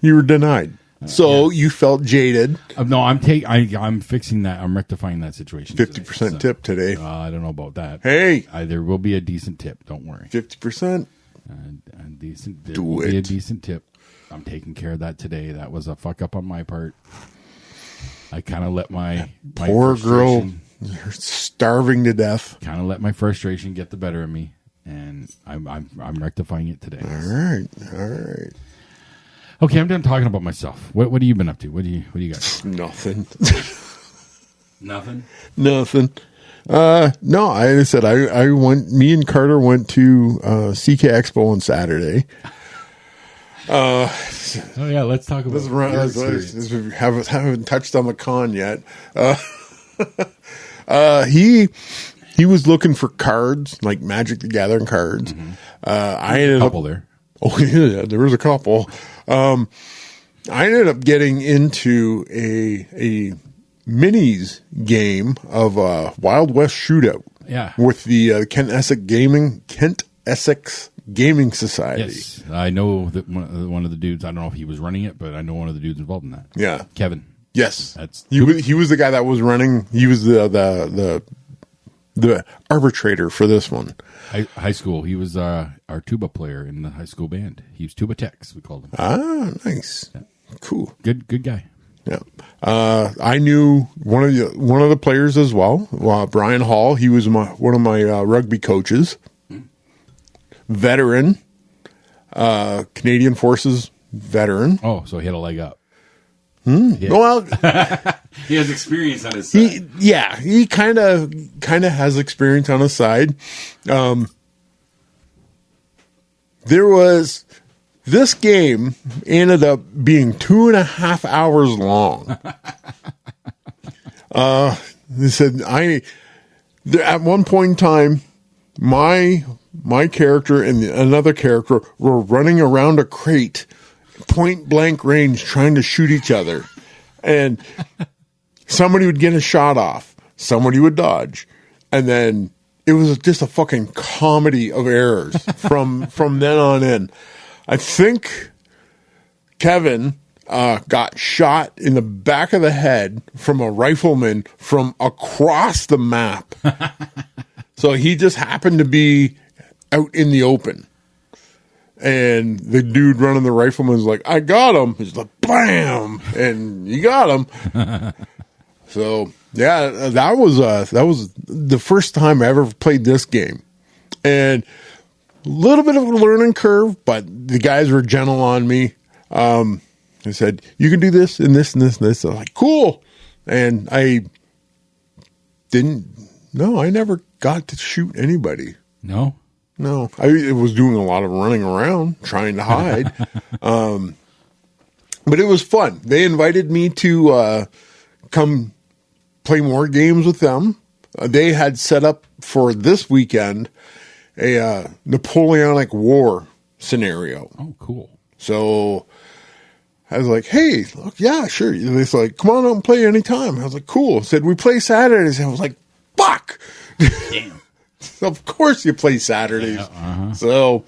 You were denied. So you felt jaded. No, I'm fixing that. I'm rectifying that situation. 50% tip today. I don't know about that. Hey. There will be a decent tip. Don't worry. 50%. There will be a decent tip. I'm taking care of that today. That was a fuck up on my part. I kind of let my Poor girl. You're starving to death. Kind of let my frustration get the better of me, and I'm rectifying it today. All right. Okay, I'm done talking about myself. What have you been up to? What do you got? Nothing. Nothing. No, I said I went. Me and Carter went to CKXpo on Saturday. Oh yeah, let's talk about this. Haven't touched on the con yet. He He was looking for cards, like Magic the Gathering cards. I ended Couple there. Oh yeah, there was a couple. I ended up getting into a minis game of Wild West Shootout. Yeah. With the Kent Essex Gaming Society. Yes, I know that one of the dudes. I don't know if he was running it, but I know one of the dudes involved in that. Yeah, Kevin. Yes, he was the guy that was running. He was the arbitrator for this one. High school. He was our tuba player in the high school band. He was Tuba Tex, we called him. Ah, nice, cool, good guy. Yeah, I knew one of the players as well. Brian Hall. He was one of my rugby coaches. Veteran, Canadian Forces veteran. Oh, so he had a leg up. Yeah. Well, he has experience on his side. He kind of has experience on his side. This game ended up being 2.5 hours long. They said at one point in time, my character and another character were running around a crate, point blank range, trying to shoot each other. And somebody would get a shot off. Somebody would dodge. And then it was just a fucking comedy of errors from then on in. I think Kevin got shot in the back of the head from a rifleman from across the map. So he just happened to be out in the open, and the dude running the rifleman's like, "I got him." He's like, "Bam!" and you got him. So yeah, that was the first time I ever played this game, and a little bit of a learning curve, but the guys were gentle on me. They said, "You can do this and this and this and this." I'm like, "Cool," and I never got to shoot anybody. No, I was doing a lot of running around, trying to hide. But it was fun. They invited me to come play more games with them. They had set up for this weekend a Napoleonic War scenario. Oh, cool. So I was like, "Hey, look, yeah, sure." And it's like, "Come on out and play anytime." I was like, "Cool." Said, "We play Saturdays." I was like, "Fuck." Damn. Of course you play Saturdays. Yeah, So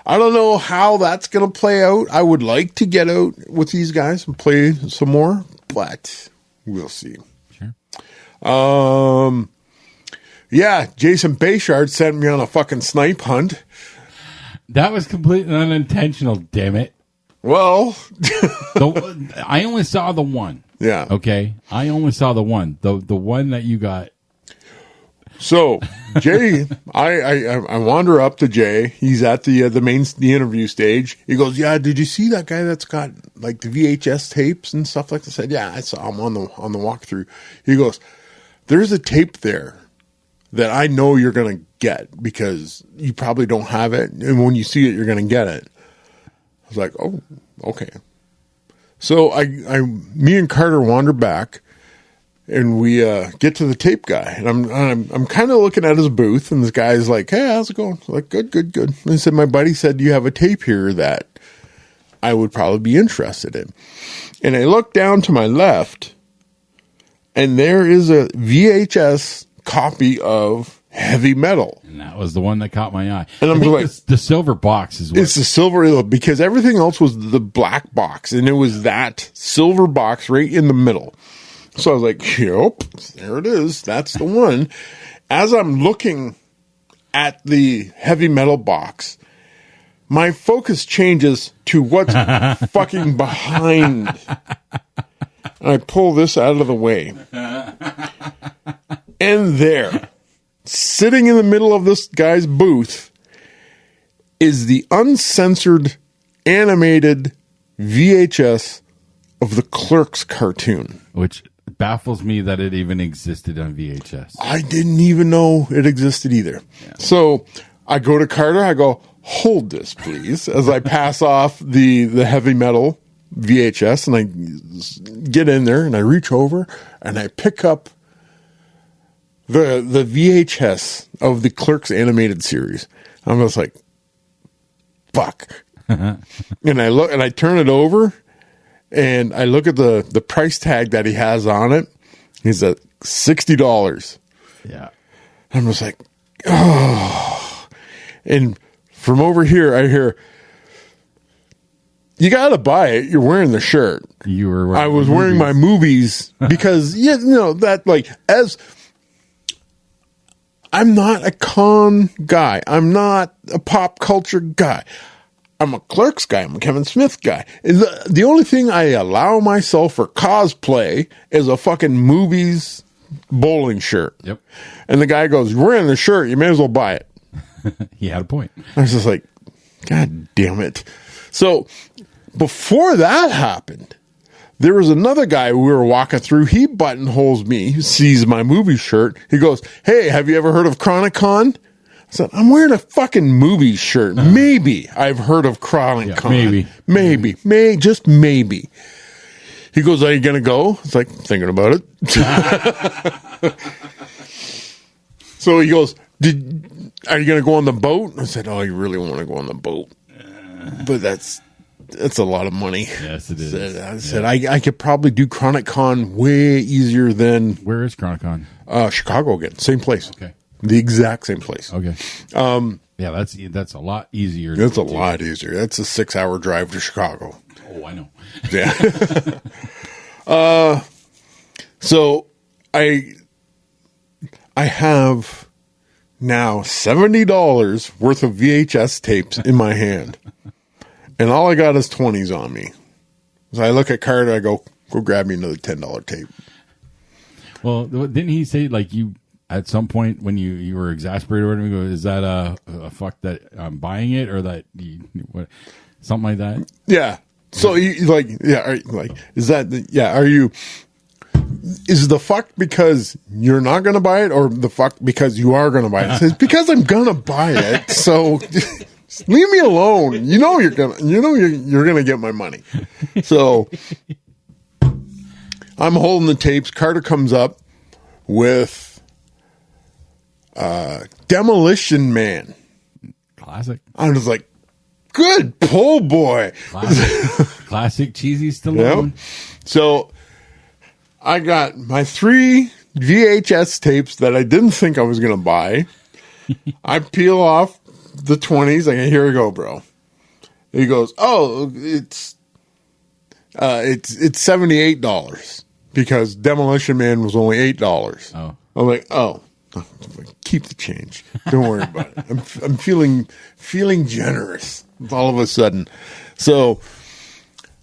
I don't know how that's going to play out. I would like to get out with these guys and play some more, but we'll see. Sure. Yeah, Jason Bayshard sent me on a fucking snipe hunt. That was completely unintentional, damn it. Well, I only saw the one. Yeah. Okay. I only saw the one. The one that you got. So Jay, I wander up to Jay. He's at the interview stage. He goes, "Yeah, did you see that guy that's got like the VHS tapes and stuff like that?" I said, "Yeah, I saw him on the walkthrough." He goes, "There's a tape there that I know you're gonna get because you probably don't have it, and when you see it, you're gonna get it." I was like, "Oh, okay." So me and Carter wander back. And we get to the tape guy, and I'm kind of looking at his booth, and this guy's like, "Hey, how's it going?" I'm like, good. And he said, "My buddy said you have a tape here that I would probably be interested in." And I look down to my left, and there is a VHS copy of Heavy Metal. And that was the one that caught my eye. And I'm like, the silver box is what. It's the silver, because everything else was the black box, and it was that silver box right in the middle. So I was like, "Yep, there it is. That's the one." As I'm looking at the Heavy Metal box, my focus changes to what's fucking behind. And I pull this out of the way. And there, sitting in the middle of this guy's booth, is the uncensored animated VHS of the Clerks cartoon. Which baffles me that it even existed on VHS. I didn't even know it existed either. Yeah. So I go to Carter. I go, "Hold this, please," as I pass off the Heavy Metal VHS, and I get in there and I reach over and I pick up the VHS of the Clerks animated series. I was like, fuck. And I turn it over and I look at the price tag that he has on it. He's at $60. Yeah. I'm just like, oh. And from over here, I hear, you got to buy it. You're wearing the shirt. You were wearing I was wearing my movies because, yeah, you know, that like, as I'm not a con guy, I'm not a pop culture guy. I'm a Clerks guy. I'm a Kevin Smith guy. The only thing I allow myself for cosplay is a fucking movies bowling shirt. Yep. And the guy goes, you're wearing the shirt. You may as well buy it. He had a point. I was just like, God damn it. So before that happened, there was another guy we were walking through. He buttonholes me, sees my movie shirt. He goes, hey, have you ever heard of Chronicon? I said, I'm wearing a fucking movie shirt. Maybe I've heard of Chronicon. Yeah, maybe. Just maybe. He goes, are you going to go? It's like, thinking about it. So he goes, are you going to go on the boat? I said, oh, you really want to go on the boat? But that's a lot of money. Yes, it is. I said, I could probably do Chronicon way easier than... Where is Chronicon? Chicago again. Same place. Okay. The exact same place. Okay. Yeah, that's a lot easier. It's a lot easier. That's a 6-hour drive to Chicago. Oh, I know. Yeah. So I have now $70 worth of VHS tapes in my hand. And all I got is 20s on me. So I look at Carter, I go grab me another $10 tape. Well, didn't he say, like, you, at some point when you were exasperated, or whatever, is that a fuck that I'm buying it, or that what, something like that? Yeah. So you like, yeah, is that, are you, is the fuck because you're not going to buy it, or the fuck because you are going to buy it? It says, because I'm going to buy it. So leave me alone. You know, you're going to get my money. So I'm holding the tapes. Carter comes up with Demolition Man. Classic. I was like, good pull, boy. Classic cheesy Stallone. Yep. So I got my 3 VHS tapes that I didn't think I was going to buy. I peel off the 20s. I go, here we go, bro. He goes, oh, it's $78 because Demolition Man was only $8. Oh. I'm like, oh, keep the change. Don't worry about it. I'm feeling generous all of a sudden. So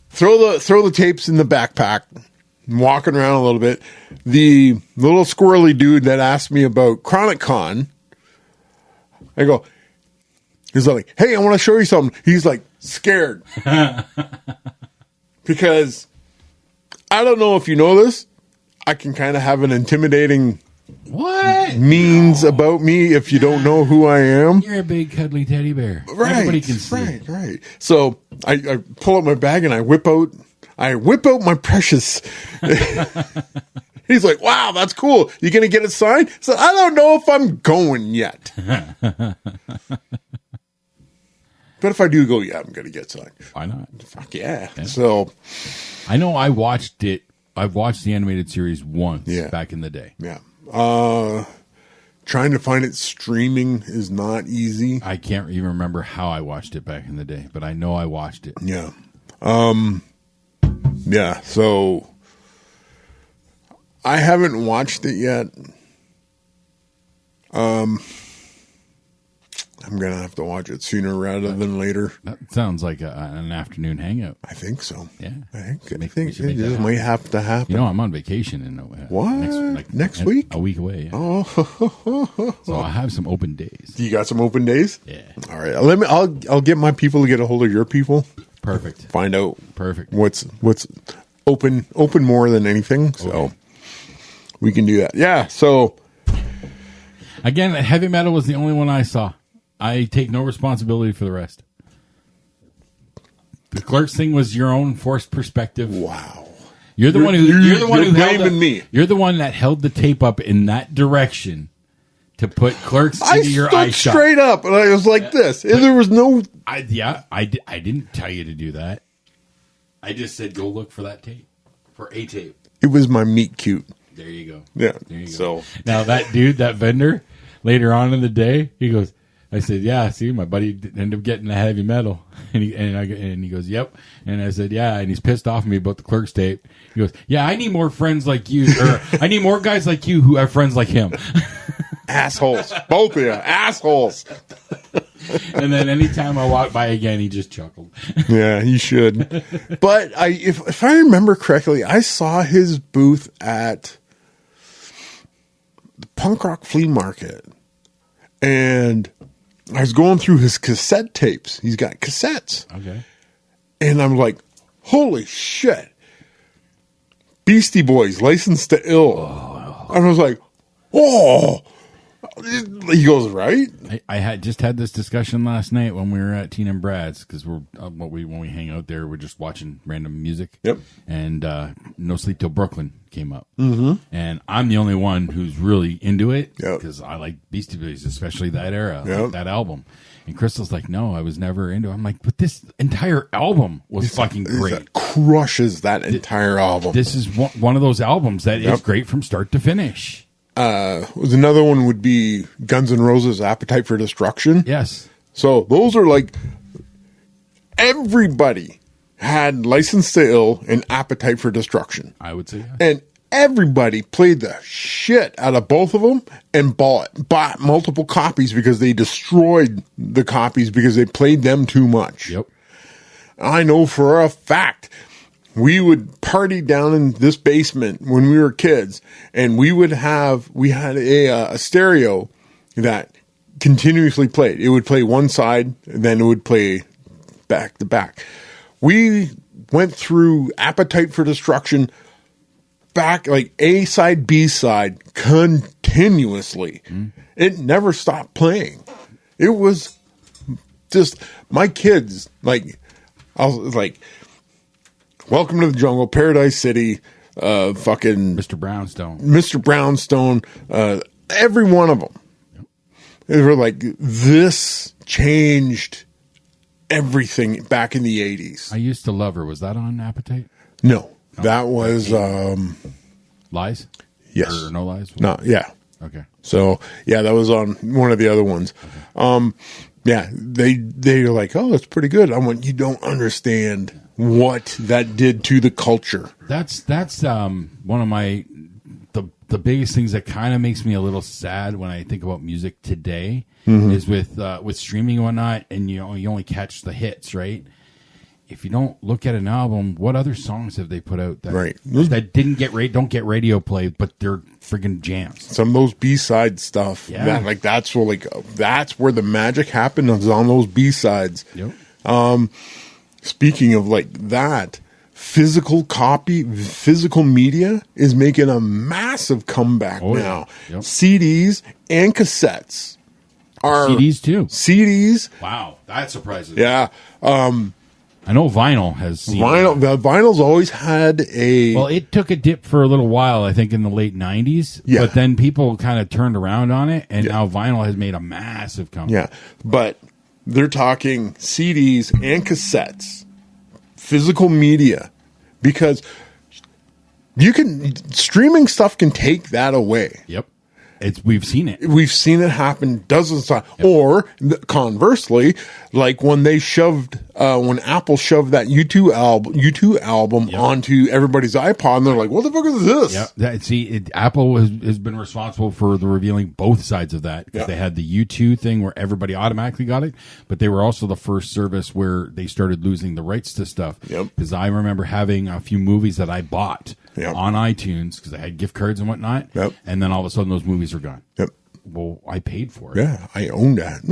throw the tapes in the backpack. I'm walking around a little bit. The little squirrely dude that asked me about Chronicon, I go, he's like, hey, I want to show you something. He's like scared because I don't know if you know this. I can kind of have an intimidating means about me if you don't know who I am. You're a big cuddly teddy bear. Right. Everybody can see. Right. So I pull out my bag and I whip out my precious. He's like, wow, that's cool. You going to get it signed? So I don't know if I'm going yet. But if I do go, yeah, I'm going to get signed. Why not? Fuck yeah. So I know I watched it. I've watched the animated series once back in the day. Yeah. Trying to find it streaming is not easy. I can't even remember how I watched it back in the day, but I know I watched it. Yeah. Yeah. So I haven't watched it yet. I'm going to have to watch it sooner rather than later. That sounds like an afternoon hangout. I think so. Yeah. I think it just might have to happen. You know, I'm on vacation in next week? A week away. Yeah. Oh. So I have some open days. You got some open days? Yeah. All right. I'll get my people to get a hold of your people. Perfect. Find out what's open more than anything. So we can do that. Yeah. So again, heavy metal was the only one I saw. I take no responsibility for the rest. The Clerks thing was your own forced perspective. Wow. You're the one who you're held blaming me. You're the one that held the tape up in that direction to put Clerks into your eye stood shot. straight up, and I was like this. And there was no... I didn't tell you to do that. I just said go look for that tape, for a tape. It was my meet cute. There you go. Yeah. There you go. So now that dude, that vendor, later on in the day, he goes, I said, yeah, see, my buddy ended up getting the heavy metal. And he goes, yep. And I said, yeah. And he's pissed off at me about the Clerks tape. He goes, yeah, I need more friends like you, or I need more guys like you who have friends like him. assholes. Both of you. Assholes. And then anytime I walk by again, he just chuckled. Yeah, he should. But if I remember correctly, I saw his booth at the punk rock flea market. And I was going through his cassette tapes. He's got cassettes. Okay. And I'm like, holy shit. Beastie Boys, Licensed to Ill. Oh. And I was like, oh. He goes, right? I had this discussion last night when we were at Tina and Brad's, because we're when we hang out there, we're just watching random music. Yep. And No Sleep Till Brooklyn came up. Mm-hmm. And I'm the only one who's really into it, because I like Beastie Boys, especially that era, like that album. And Crystal's like, no, I was never into it. I'm like, but this entire album was fucking great. That crushes that entire album. This is one of those albums that is great from start to finish. Another one would be Guns N' Roses' Appetite for Destruction. Yes. So those are like, everybody had License to Ill and Appetite for Destruction. I would say yes. And everybody played the shit out of both of them and bought multiple copies because they destroyed the copies because they played them too much. Yep. I know for a fact we would party down in this basement when we were kids, and we had a stereo that continuously played. It would play one side, and then it would play back to back. We went through Appetite for Destruction back, like A side, B side, continuously. It never stopped playing. It was just, my kids, like, I was like, Welcome to the Jungle, Paradise City, fucking Mr. Brownstone, every one of them. Yep. They were like, this changed everything back in the 80s. I Used to Love Her. Was that on Appetite? No, that was Lies? Yes. Or No Lies? No, yeah. Okay. So, yeah, that was on one of the other ones. Okay. Yeah, they were like, oh, it's pretty good. I went, you don't understand what that did to the culture. That's one of my the biggest things that kind of makes me a little sad when I think about music today is with streaming and whatnot, and you only catch the hits, right? If you don't look at an album, what other songs have they put out that don't get radio play, but they're friggin' jams? Some of those B-side stuff, that's where the magic happened, is on those B-sides. Yep. Speaking of like that, physical media is making a massive comeback now. Yep. CDs and cassettes are CDs too. CDs. Wow, that surprises me. Yeah. I know vinyl has vinyl's always had a... Well, it took a dip for a little while, I think, in the late 90s. Yeah. But then people kind of turned around on it, and now vinyl has made a massive comeback. Yeah, but they're talking CDs and cassettes, physical media, because streaming stuff can take that away. Yep. We've seen it. We've seen it happen dozens of times. Yep. Or conversely, like when they when Apple shoved that U2 album onto everybody's iPod, and they're like, "What the fuck is this?" Yeah, Apple has been responsible for the revealing both sides of that, because they had the U2 thing where everybody automatically got it, but they were also the first service where they started losing the rights to stuff. Because I remember having a few movies that I bought on iTunes because I had gift cards and whatnot, and then all of a sudden those movies are gone. Well, I paid for it. Yeah, I own that.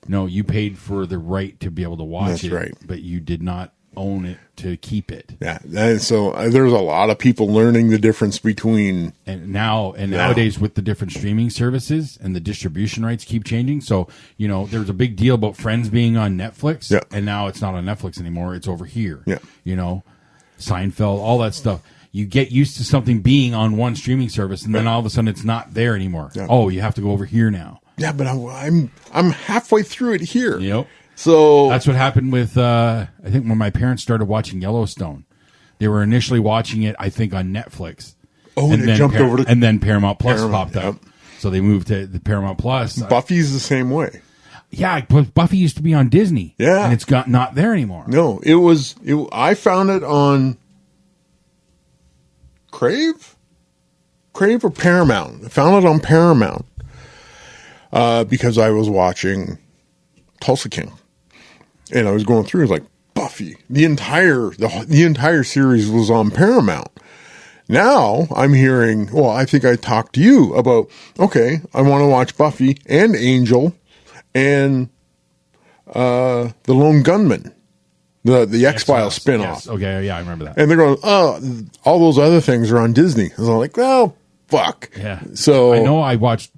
No, you paid for the right to be able to watch it. That's right. But you did not own it to keep it. Yeah, and so there's a lot of people learning the difference between nowadays with the different streaming services, and the distribution rights keep changing. So, there's a big deal about Friends being on Netflix, and now it's not on Netflix anymore. It's over here. Yeah. Seinfeld, all that stuff. You get used to something being on one streaming service, and then all of a sudden it's not there anymore. Yeah. Oh, you have to go over here now. Yeah, but I'm halfway through it here. Yep. So That's what happened with, I think when my parents started watching Yellowstone. They were initially watching it, I think, on Netflix. and it then jumped over to and then Paramount Plus Paramount, popped up. So they moved to the Paramount Plus. Buffy's the same way. Yeah, but Buffy used to be on Disney. Yeah. And it's not there anymore. No, I found it on Crave or Paramount. I found it on Paramount because I was watching Tulsa King, and I was going through. It was like Buffy. The entire series was on Paramount. Now I'm hearing. Well, I think I talked to you about. Okay, I want to watch Buffy and Angel, and the Lone Gunman. The X-Files spinoff. Yes. Okay, yeah, I remember that. And they're going, oh, all those other things are on Disney. And I'm like, well, fuck. Yeah. So I know I watched,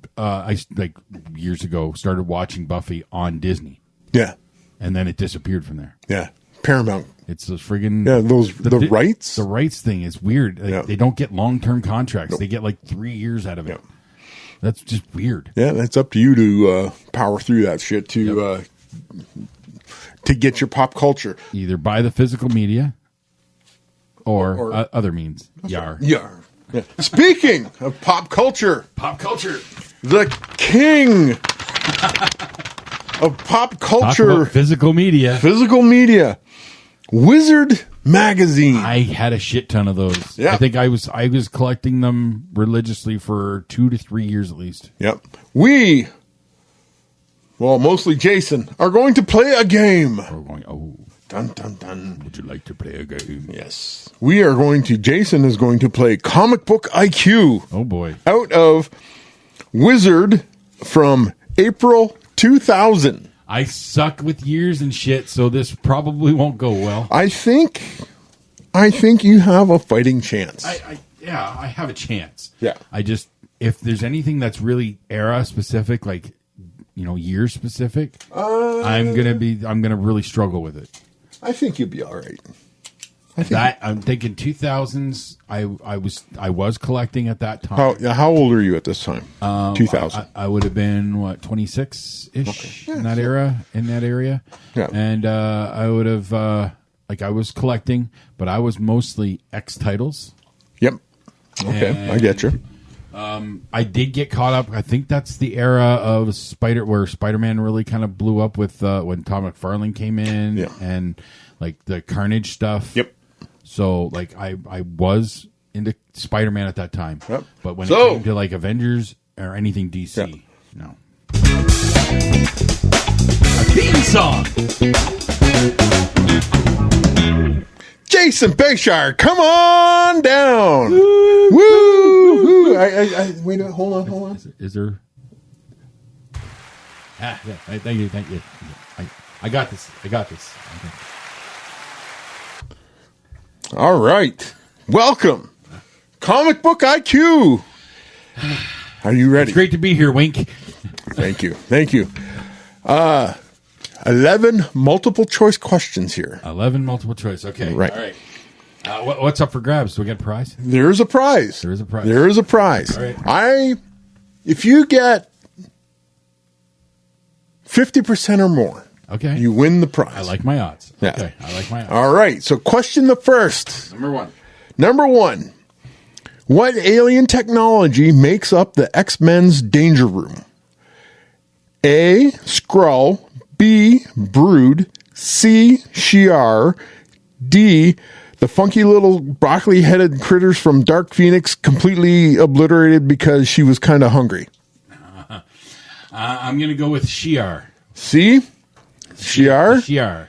years ago, started watching Buffy on Disney. Yeah. And then it disappeared from there. Yeah. Paramount. It's those friggin' Yeah, the rights. The rights thing is weird. Like, Yeah. They don't get long-term contracts. Nope. They get like 3 years out of it. Yep. That's just weird. Yeah, that's up to you to power through that shit to get your pop culture. Either buy the physical media or other means. Yar. Yeah. Speaking of pop culture, Pop culture. the king of pop Talk culture, about physical media. physical media, Wizard Magazine. I had a shit ton of those. Yeah. I think I was collecting them religiously for 2 to 3 years at least. Yep. Mostly Jason, are going to play a game. We're going, oh, Dun, dun, dun. would you like to play a game? Yes. Jason is going to play Comic Book IQ Oh boy. out of Wizard from April 2000. I suck with years and shit, so this probably won't go well. I think you have a fighting chance. I have a chance. Yeah. If there's anything that's really era specific, like, year specific, I'm gonna really struggle with it. I think you'll be all right. I'm thinking 2000s. I was collecting at that time. How old are you at this time? 2000. I would have been 26-ish in that era, in that area. Yeah. And I would have I was collecting, but I was mostly X titles. Yep. Okay, And I get you. I did get caught up. I think that's the era of where Spider-Man really kind of blew up with when Todd McFarlane came in, Yeah. and like the Carnage stuff. Yep. So like I was into Spider-Man at that time. Yep. But when it came to like Avengers or anything DC, no. A theme song. Jason Bayshire, come on down. Woo! Wait, hold on. Is there? Yeah. Thank you. I got this. Okay. All right. Welcome. Comic Book IQ. Are you ready? It's great to be here, Wink. Thank you. 11 multiple choice questions here. 11 multiple choice. Okay. Right. All right. What's up for grabs? Do we get a prize? There's a prize. There is a prize. There is a prize. All right. If you get 50% or more, Okay. you win the prize. I like my odds. Yeah. Okay. I like my odds. All right. So question the first. Number one. What alien technology makes up the X-Men's Danger Room? A. Skrull. B. Brood. C. Shi'ar. D. The funky little broccoli-headed critters from Dark Phoenix completely obliterated because she was kind of hungry. I'm going to go with Shi'ar. C. Shi'ar? Shi'ar.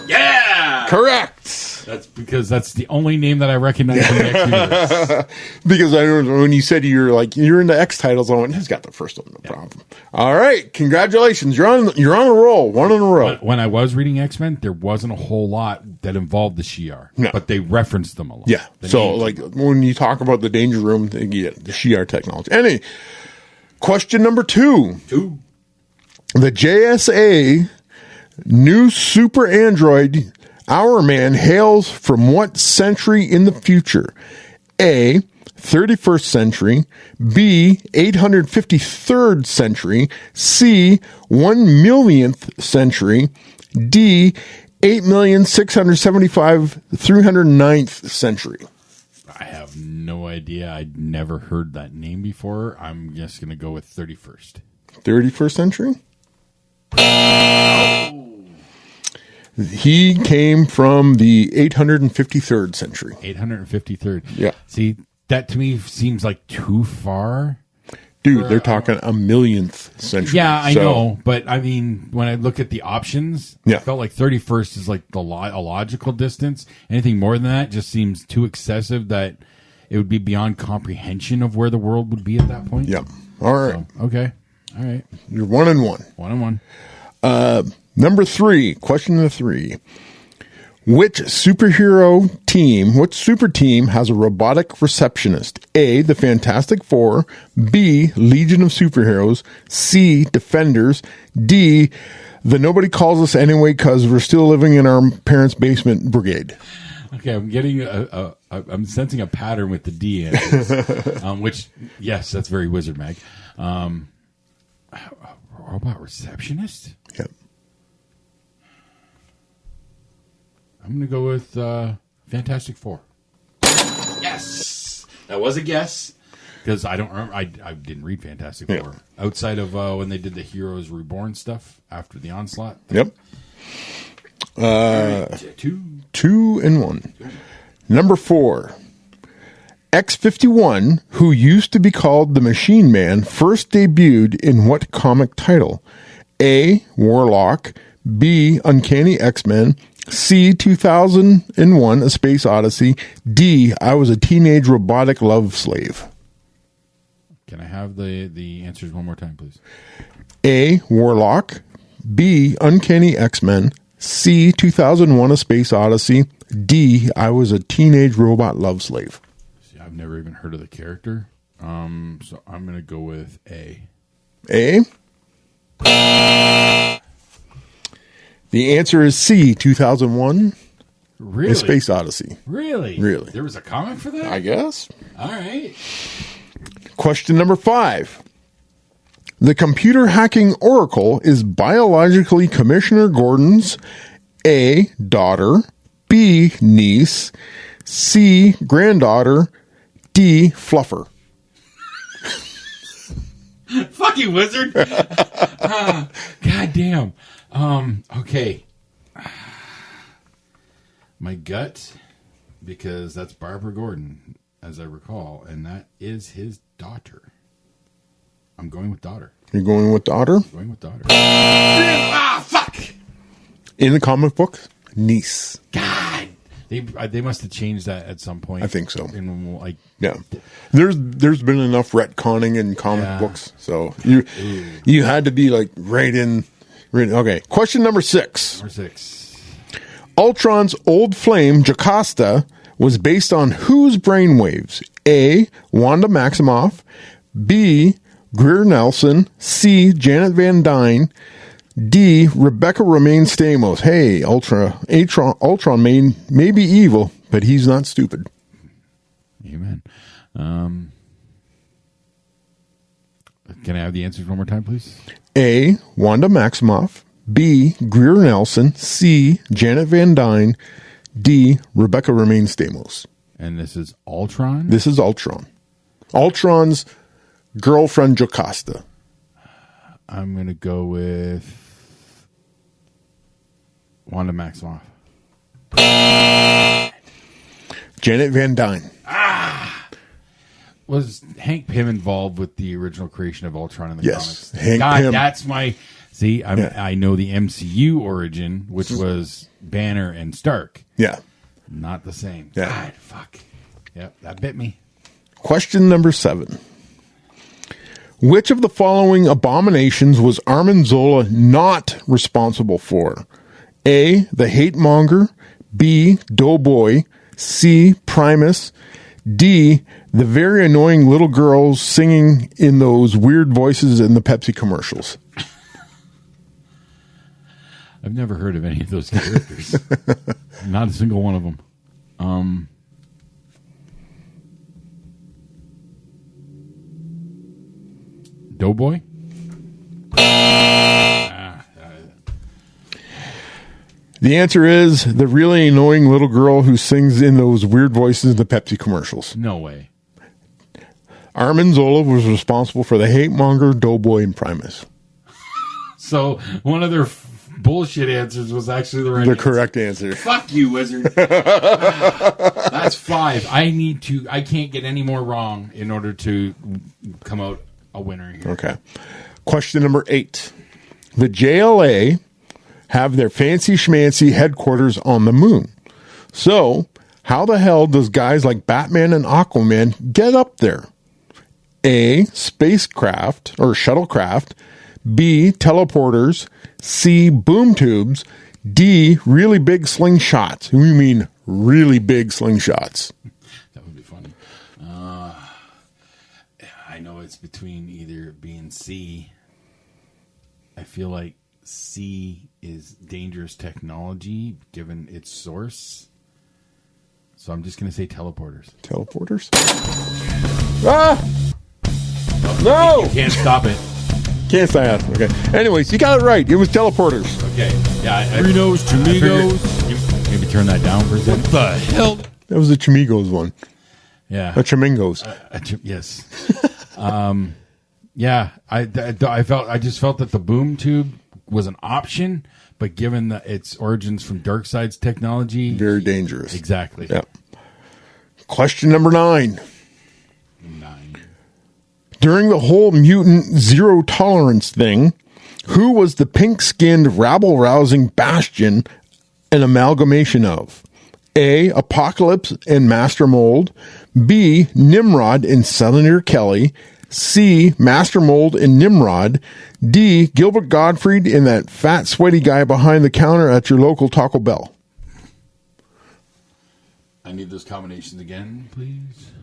Yeah! Correct. That's because that's the only name that I recognize from the X universe. Because I remember when you said you're into X titles, I went, he's got the first one, no problem. All right, congratulations, you're on a roll, one in a row. When I was reading X-Men, there wasn't a whole lot that involved the Shi'ar, but they referenced them a lot. Yeah, so like when you talk about the Danger Room, you get the Shi'ar technology. Question number 2. The JSA new super android Our Man hails from what century in the future? A, 31st century, B, 853rd century, C, 1,000,000th century, D, 8,675,309th century. I have no idea. I'd never heard that name before. I'm just going to go with 31st. 31st century? He came from the 853rd century. 853rd. Yeah. See, that to me seems like too far. Dude, they're talking 1,000,000th century. Yeah, I know. But, I mean, when I look at the options, Yeah. I felt like 31st is like a logical distance. Anything more than that just seems too excessive that it would be beyond comprehension of where the world would be at that point. Yeah. All right. So, okay. All right. You're 1-1. 1-1. Number 3, question number 3. Which super team has a robotic receptionist? A, the Fantastic Four, B, Legion of Superheroes, C, Defenders, D, the Nobody Calls Us Anyway Cause We're Still Living in Our Parents' Basement Brigade. Okay, I'm getting I'm sensing a pattern with the D in it, which, yes, that's very Wizard Mag. Robot receptionist? Yep. I'm going to go with Fantastic Four. Yes! That was a guess. Because I don't remember. I didn't read Fantastic Four. Outside of when they did the Heroes Reborn stuff after the Onslaught. Yep. 2-1. Number 4. X-51, who used to be called the Machine Man, first debuted in what comic title? A, Warlock, B, Uncanny X-Men, C, 2001, A Space Odyssey, D, I Was a Teenage Robotic Love Slave. Can I have the answers one more time, please? A, Warlock, B, Uncanny X-Men, C, 2001, A Space Odyssey, D, I Was a Teenage Robot Love Slave. See, I've never even heard of the character, so I'm going to go with A. A? The answer is C, 2001, Really? A Space Odyssey. Really? Really. There was a comic for that? I guess. All right. Question number 5. The computer hacking oracle is biologically Commissioner Gordon's A, daughter, B, niece, C, granddaughter, D, fluffer. Fuck you, wizard. God damn. Okay. My gut, because that's Barbara Gordon, as I recall, and that is his daughter. I'm going with daughter. You're going with daughter? Going with daughter. Ah, fuck! In the comic book, niece. God! They must have changed that at some point. I think so. In, like, Yeah. There's been enough retconning in comic books, so you had to be like right in. Okay. Question number 6. Number 6. Ultron's old flame, Jocasta, was based on whose brainwaves? A, Wanda Maximoff, B, Greer Nelson, C, Janet Van Dyne, D, Rebecca Romaine Stamos. Hey, Ultron may be evil, but he's not stupid. Amen. Can I have the answers one more time, please? A, Wanda Maximoff, B, Greer Nelson, C, Janet Van Dyne, D, Rebecca Romaine Stamos. And this is Ultron? This is Ultron. Ultron's girlfriend, Jocasta. I'm going to go with Wanda Maximoff. Janet Van Dyne. Was Hank Pym involved with the original creation of Ultron in the Yes, comics? Hank Pym. That's my... See, I know the MCU origin, which was Banner and Stark. Yeah. Not the same. Yeah. God, fuck. Yep, that bit me. Question number 7. Which of the following abominations was Armin Zola not responsible for? A, the hate monger, B, Doughboy, C, Primus, D, the very annoying little girls singing in those weird voices in the Pepsi commercials. I've never heard of any of those characters. Not a single one of them. Doughboy? The answer is the really annoying little girl who sings in those weird voices in the Pepsi commercials. No way. Armin Zola was responsible for the hate monger, Doughboy, and Primus. So one of their bullshit answers was actually the right The correct answer. Fuck you, wizard. That's 5. I can't get any more wrong in order to come out a winner here. Okay. Question number 8. The JLA have their fancy schmancy headquarters on the moon. So, how the hell does guys like Batman and Aquaman get up there? A, spacecraft or shuttlecraft. B, teleporters. C, boom tubes. D, really big slingshots. We mean really big slingshots. That would be funny. I know it's between either B and C. I feel like C is dangerous technology given its source. So I'm just going to say teleporters. Teleporters? Ah! No! You can't stop it. Can't say that. Okay. Anyways, you got it right. It was teleporters. Okay. Yeah. Rinos, Chamigos. Maybe turn that down for a second. What the hell? That was the Chamigos one. Yeah. The Chamingos. Yes. Yeah. I just felt that the boom tube was an option, but given its origins from Darkseid's technology, Very dangerous. Exactly. Yep. Question number 9. 9. During the whole mutant zero tolerance thing, who was the pink-skinned, rabble-rousing bastion an amalgamation of? A, Apocalypse and Master Mold. B, Nimrod and Senator Kelly. C, Master Mold and Nimrod. D, Gilbert Gottfried and that fat, sweaty guy behind the counter at your local Taco Bell. I need those combinations again, please.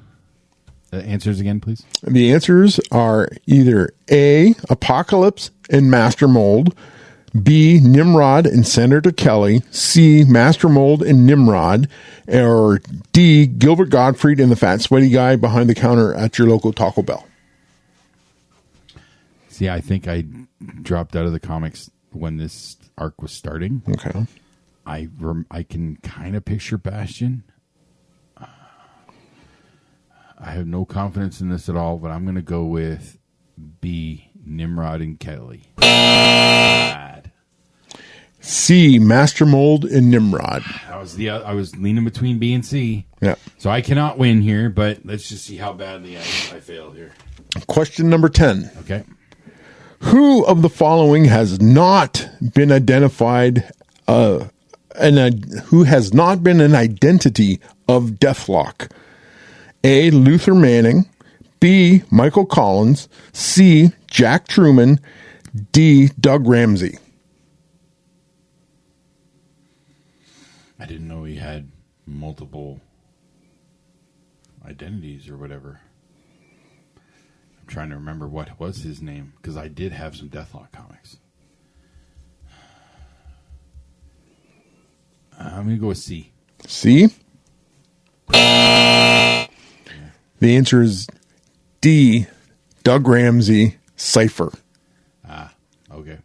Answers again, please. The answers are either A, Apocalypse and Master Mold. B, Nimrod and Senator Kelly. C, Master Mold and Nimrod. Or D, Gilbert Gottfried and the fat, sweaty guy behind the counter at your local Taco Bell. See, I think I dropped out of the comics when this arc was starting. Okay. I can kind of picture Bastion. I have no confidence in this at all, but I'm going to go with B, Nimrod and Kelly. Bad. C, Master Mold and Nimrod. I was leaning between B and C. Yeah. So I cannot win here, but let's just see how badly I fail here. Question number 10. Okay. Who of the following has not been identified, who has not been an identity of Deathlock? A, Luther Manning. B, Michael Collins. C, Jack Truman. D, Doug Ramsey. I didn't know he had multiple identities or whatever. I'm trying to remember what was his name, because I did have some Deathlock comics. I'm going to go with C. C? The answer is D, Doug Ramsey, Cypher. Okay.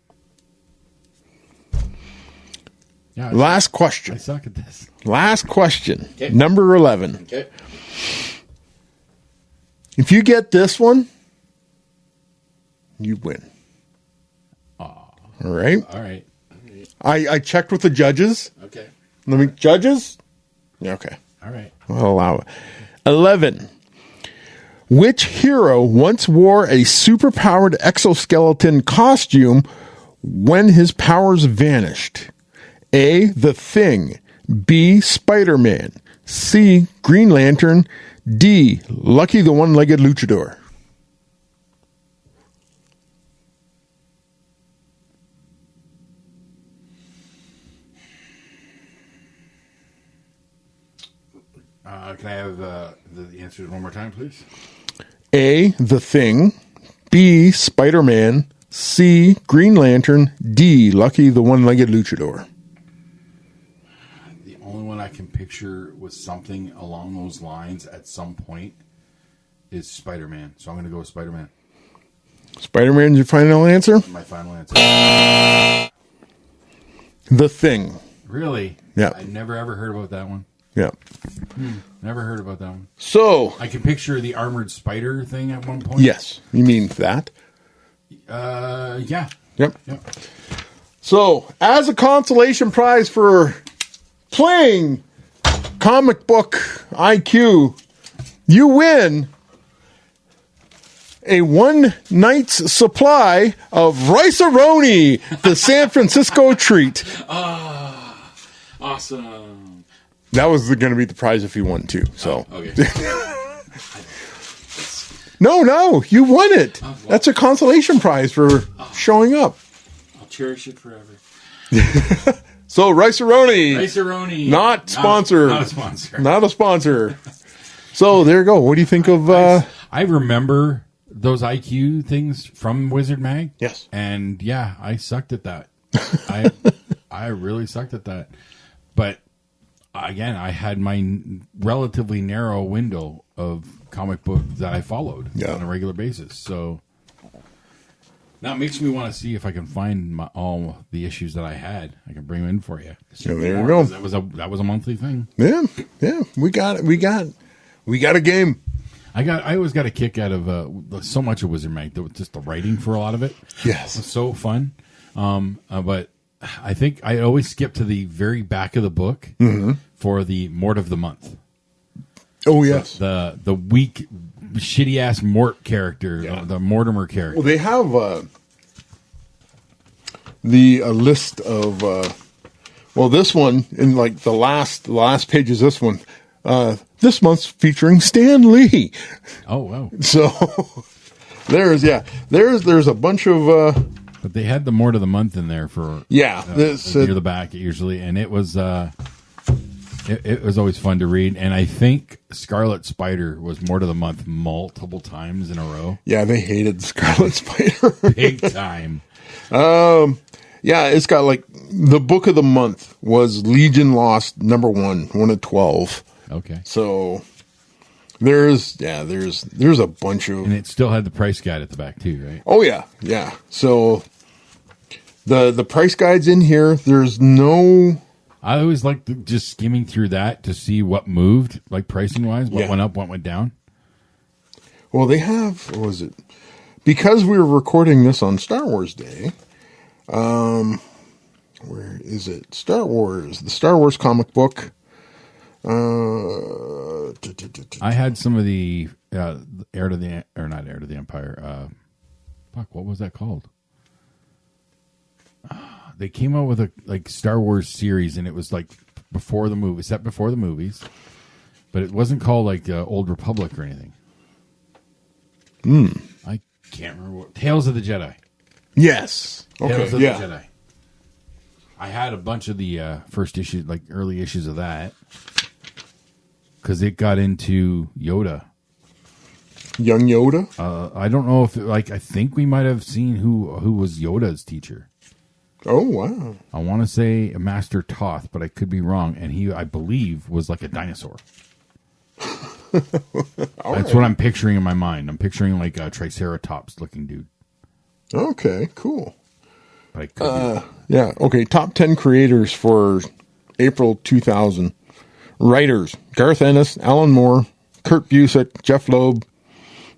Yeah, Last question. I suck at this. Last question. Okay. Number 11. Okay. If you get this one, you win. All right. All right. I checked with the judges. Okay. Judges? Yeah, okay. All right. I'll allow it. 11. Which hero once wore a superpowered exoskeleton costume when his powers vanished? A, The Thing. B, Spider-Man. C, Green Lantern. D, Lucky the One-Legged Luchador. Can I have the answers one more time, please? A, The Thing. B, Spider-Man. C, Green Lantern, D, Lucky the One-Legged Luchador. The only one I can picture with something along those lines at some point is Spider-Man. So I'm going to go with Spider-Man. Spider-Man's your final answer? My final answer. The Thing. Really? Yeah. I never ever heard about that one. Yeah. Never heard about that one. So. I can picture the armored spider thing at one point. Yes. You mean that? Yeah. Yep. So, as a consolation prize for playing Comic Book IQ, you win a one night's supply of Rice-A-Roni, the San Francisco treat. Awesome. That was going to be the prize if you won too. So, Okay. no, you won it. Well. That's a consolation prize for showing up. I'll cherish it forever. So, Rice-A-Roni. Rice-A-Roni. Not sponsored. Not a sponsor. Not a sponsor. So, there you go. What do you think of... I remember those IQ things from Wizard Mag. Yes. And yeah, I sucked at that. I really sucked at that. But again, I had my relatively narrow window of comic book that I followed on a regular basis. So now it makes me want to see if I can find all the issues that I had. I can bring them in for you. So there you go. That was a monthly thing. Yeah. We got it. We got a game. I always got a kick out of so much of Wizard Mag, just the writing for a lot of it. Yes, it was so fun. But I think I always skip to the very back of the book for the Mort of the Month. Oh yes, so the weak, shitty ass Mort character, the Mortimer character. Well, they have a list of this one in like the last page is this one. This month's featuring Stan Lee. Oh wow! So there's a bunch of. But they had the Mort of the Month in there for near the back usually, and it was it was always fun to read. And I think Scarlet Spider was Mort of the Month multiple times in a row. Yeah, they hated Scarlet Spider big time. Yeah, it's got like the book of the month was Legion Lost #1 of 12. Okay. So there's a bunch of, and it still had the price guide at the back too, right? Oh yeah. So the price guide's in here. There's no. I always like just skimming through that to see what moved, like pricing wise, what went up, what went down. Well, they have. What was it? Because we were recording this on Star Wars Day. Where is it? Star Wars, the Star Wars comic book. I had some of the not Heir to the Empire. What was that called? They came out with a Star Wars series, and it was like before the movie, set before the movies, but it wasn't called like Old Republic or anything. I can't remember what. Tales of the Jedi. Yes. Okay. Tales of the Jedi. I had a bunch of the first issues, like early issues of that. Because it got into Yoda. Young Yoda? I don't know if, I think we might have seen who was Yoda's teacher. Oh, wow. I want to say Master Toth, but I could be wrong. And he, I believe, was like a dinosaur. That's what I'm picturing in my mind. I'm picturing like a Triceratops looking dude. Okay, cool. But I could be wrong. Yeah, okay. Top 10 creators for April 2000. Writers: Garth Ennis, Alan Moore, Kurt Busiek, Jeff Loeb,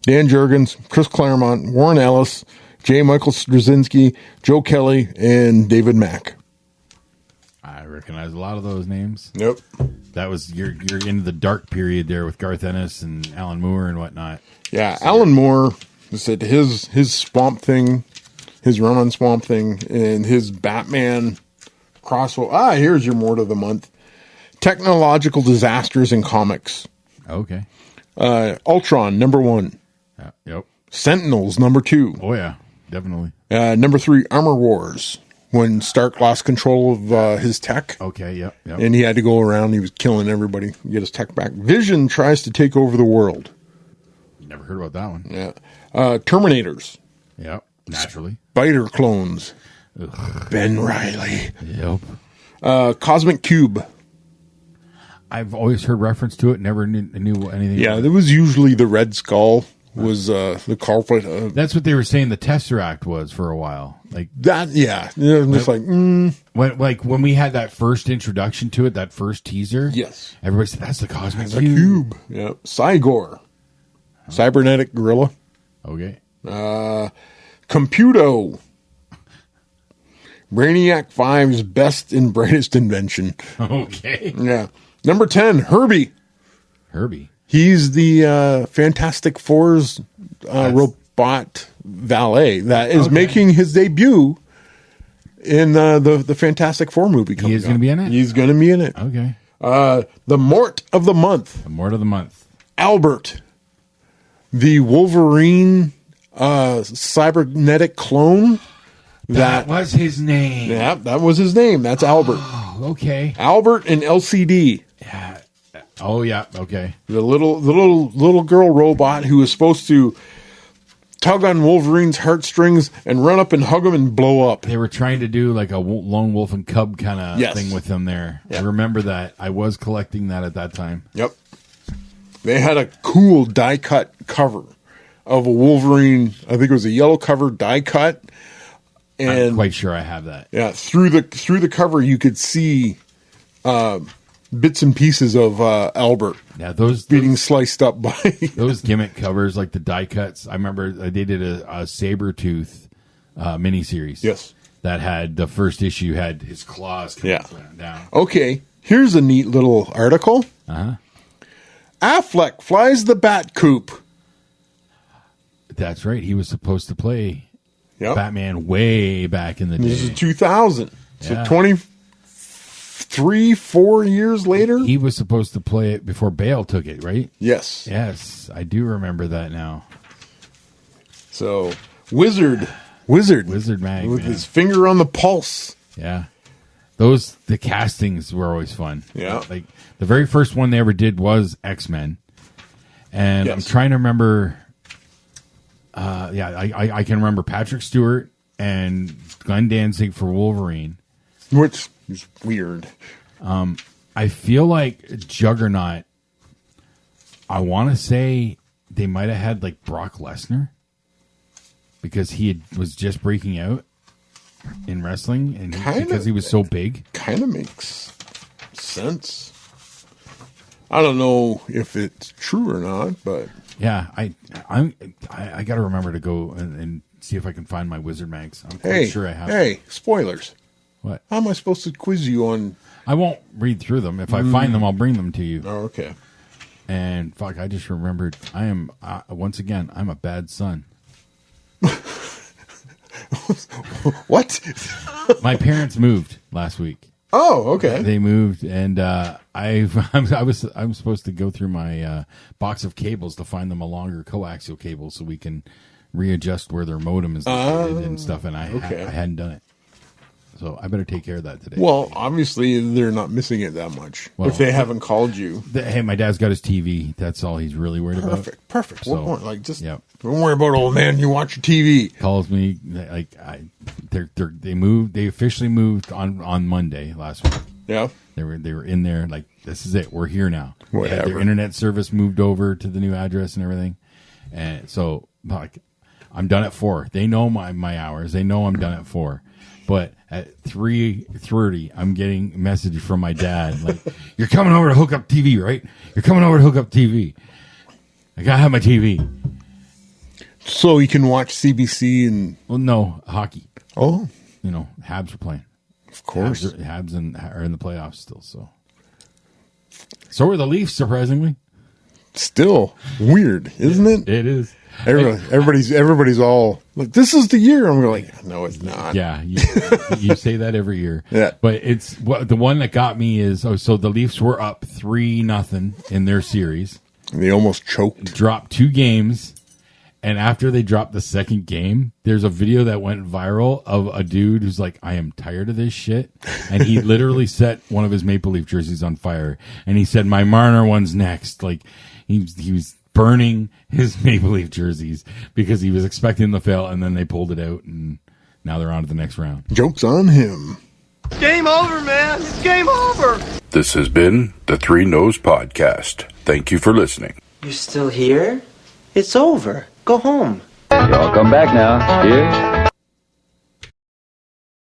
Dan Jurgens, Chris Claremont, Warren Ellis, J. Michael Straczynski, Joe Kelly, and David Mack. I recognize a lot of those names. Yep. That was you're into the dark period there with Garth Ennis and Alan Moore and whatnot. Yeah, so Alan Moore said his Swamp Thing, his run on Swamp Thing, and his Batman crossover. Here's your Mort of the Month. Technological disasters in comics. Okay. Ultron, #1. Yep. Sentinels, #2. Oh, yeah. Definitely. #3, Armor Wars. When Stark lost control of his tech. Okay, yep. And he had to go around. He was killing everybody. Get his tech back. Vision tries to take over the world. Never heard about that one. Yeah. Terminators. Yep. Naturally. Spider clones. Ben Reilly. Yep. Cosmic Cube. I've always heard reference to it. Never knew anything. Yeah, about it. there was usually the Red Skull was the culprit. That's what they were saying the Tesseract was for a while. Like that, yeah. I'm just like, when we had that first introduction to it, that first teaser. Yes. Everybody said, that's the Cosmic the Cube. cube. Yeah. Cygor. Cybernetic Gorilla. Okay. Computo. Brainiac 5's best and brightest invention. Okay. Yeah. Number 10, Herbie. He's the Fantastic Four's robot valet that is making his debut in the Fantastic Four movie. He is going to be in it? He's going to be in it. Okay. The Mort of the Month. Albert. The Wolverine cybernetic clone. That was his name. Yeah, that was his name. That's Albert. Oh, okay. Albert and LCD. Yeah. Oh, yeah. Okay. The little girl robot who was supposed to tug on Wolverine's heartstrings and run up and hug him and blow up. They were trying to do like a lone wolf and cub kind of thing with him there. Yep. I remember that. I was collecting that at that time. Yep. They had a cool die cut cover of a Wolverine. I think it was a yellow cover die cut. And I'm quite sure I have that. Yeah, through the cover you could see bits and pieces of Albert. Yeah, those being sliced up by those gimmick covers, like the die cuts. I remember they did a Sabretooth miniseries. Yes, that had the first issue had his claws coming down. Okay, here's a neat little article. Affleck flies the Bat Coop. That's right. He was supposed to play Batman way back in the day. This is 2000. So 4 years later? He was supposed to play it before Bale took it, right? Yes. Yes, I do remember that now. So, Wizard Mag. With his finger on the pulse. Yeah. The castings were always fun. Yeah. Like, the very first one they ever did was X-Men. And I'm trying to remember... I can remember Patrick Stewart and Glenn Danzig for Wolverine. Which is weird. I feel like Juggernaut, I want to say they might have had like Brock Lesnar because he was just breaking out in wrestling and because he was so big. Kind of makes sense. I don't know if it's true or not, but yeah, I got to remember to go and see if I can find my Wizard mags. I'm quite sure I have. Hey, spoilers. What? How am I supposed to quiz you on? I won't read through them. If I find them, I'll bring them to you. Oh, okay. And fuck, I just remembered. I am once again. I'm a bad son. What? My parents moved last week. Oh, okay. They moved, and I'm supposed to go through my box of cables to find them a longer coaxial cable so we can readjust where their modem is located and stuff. And I hadn't done it, so I better take care of that today. Well, obviously they're not missing it that much if they haven't called you. Hey, my dad's got his TV. That's all he's really worried about. Perfect. So, what more? Like just don't worry about old man. You watch your TV. Calls me like they moved. They officially moved on Monday last week. Yeah, they were in there like this is it. We're here now. Whatever. Their internet service moved over to the new address and everything, and so like I'm done at 4. They know my hours. They know I'm done at 4. But at 3:30, I'm getting a message from my dad like, "You're coming over to hook up TV, right? You're coming over to hook up TV. I gotta have my TV." So you can watch CBC and... Well, no, hockey. Oh. Habs are playing. Of course. Habs are in the playoffs still, So are the Leafs, surprisingly. Still weird, isn't it? It is. Everybody's all like, "This is the year." I'm like, "No, it's not." Yeah, you say that every year. Yeah, but it's the one that got me is so the Leafs were up 3-0 in their series. They almost choked. Dropped 2 games, and after they dropped the second game, there's a video that went viral of a dude who's like, "I am tired of this shit," and he literally set one of his Maple Leaf jerseys on fire, and he said, "My Marner one's next." Like he was burning his Maple Leaf jerseys because he was expecting them to fail, and then they pulled it out, and now they're on to the next round. Joke's on him. Game over, man. It's game over. This has been the Three Nose Podcast. Thank you for listening. You're still here? It's over. Go home. Y'all come back now. Here.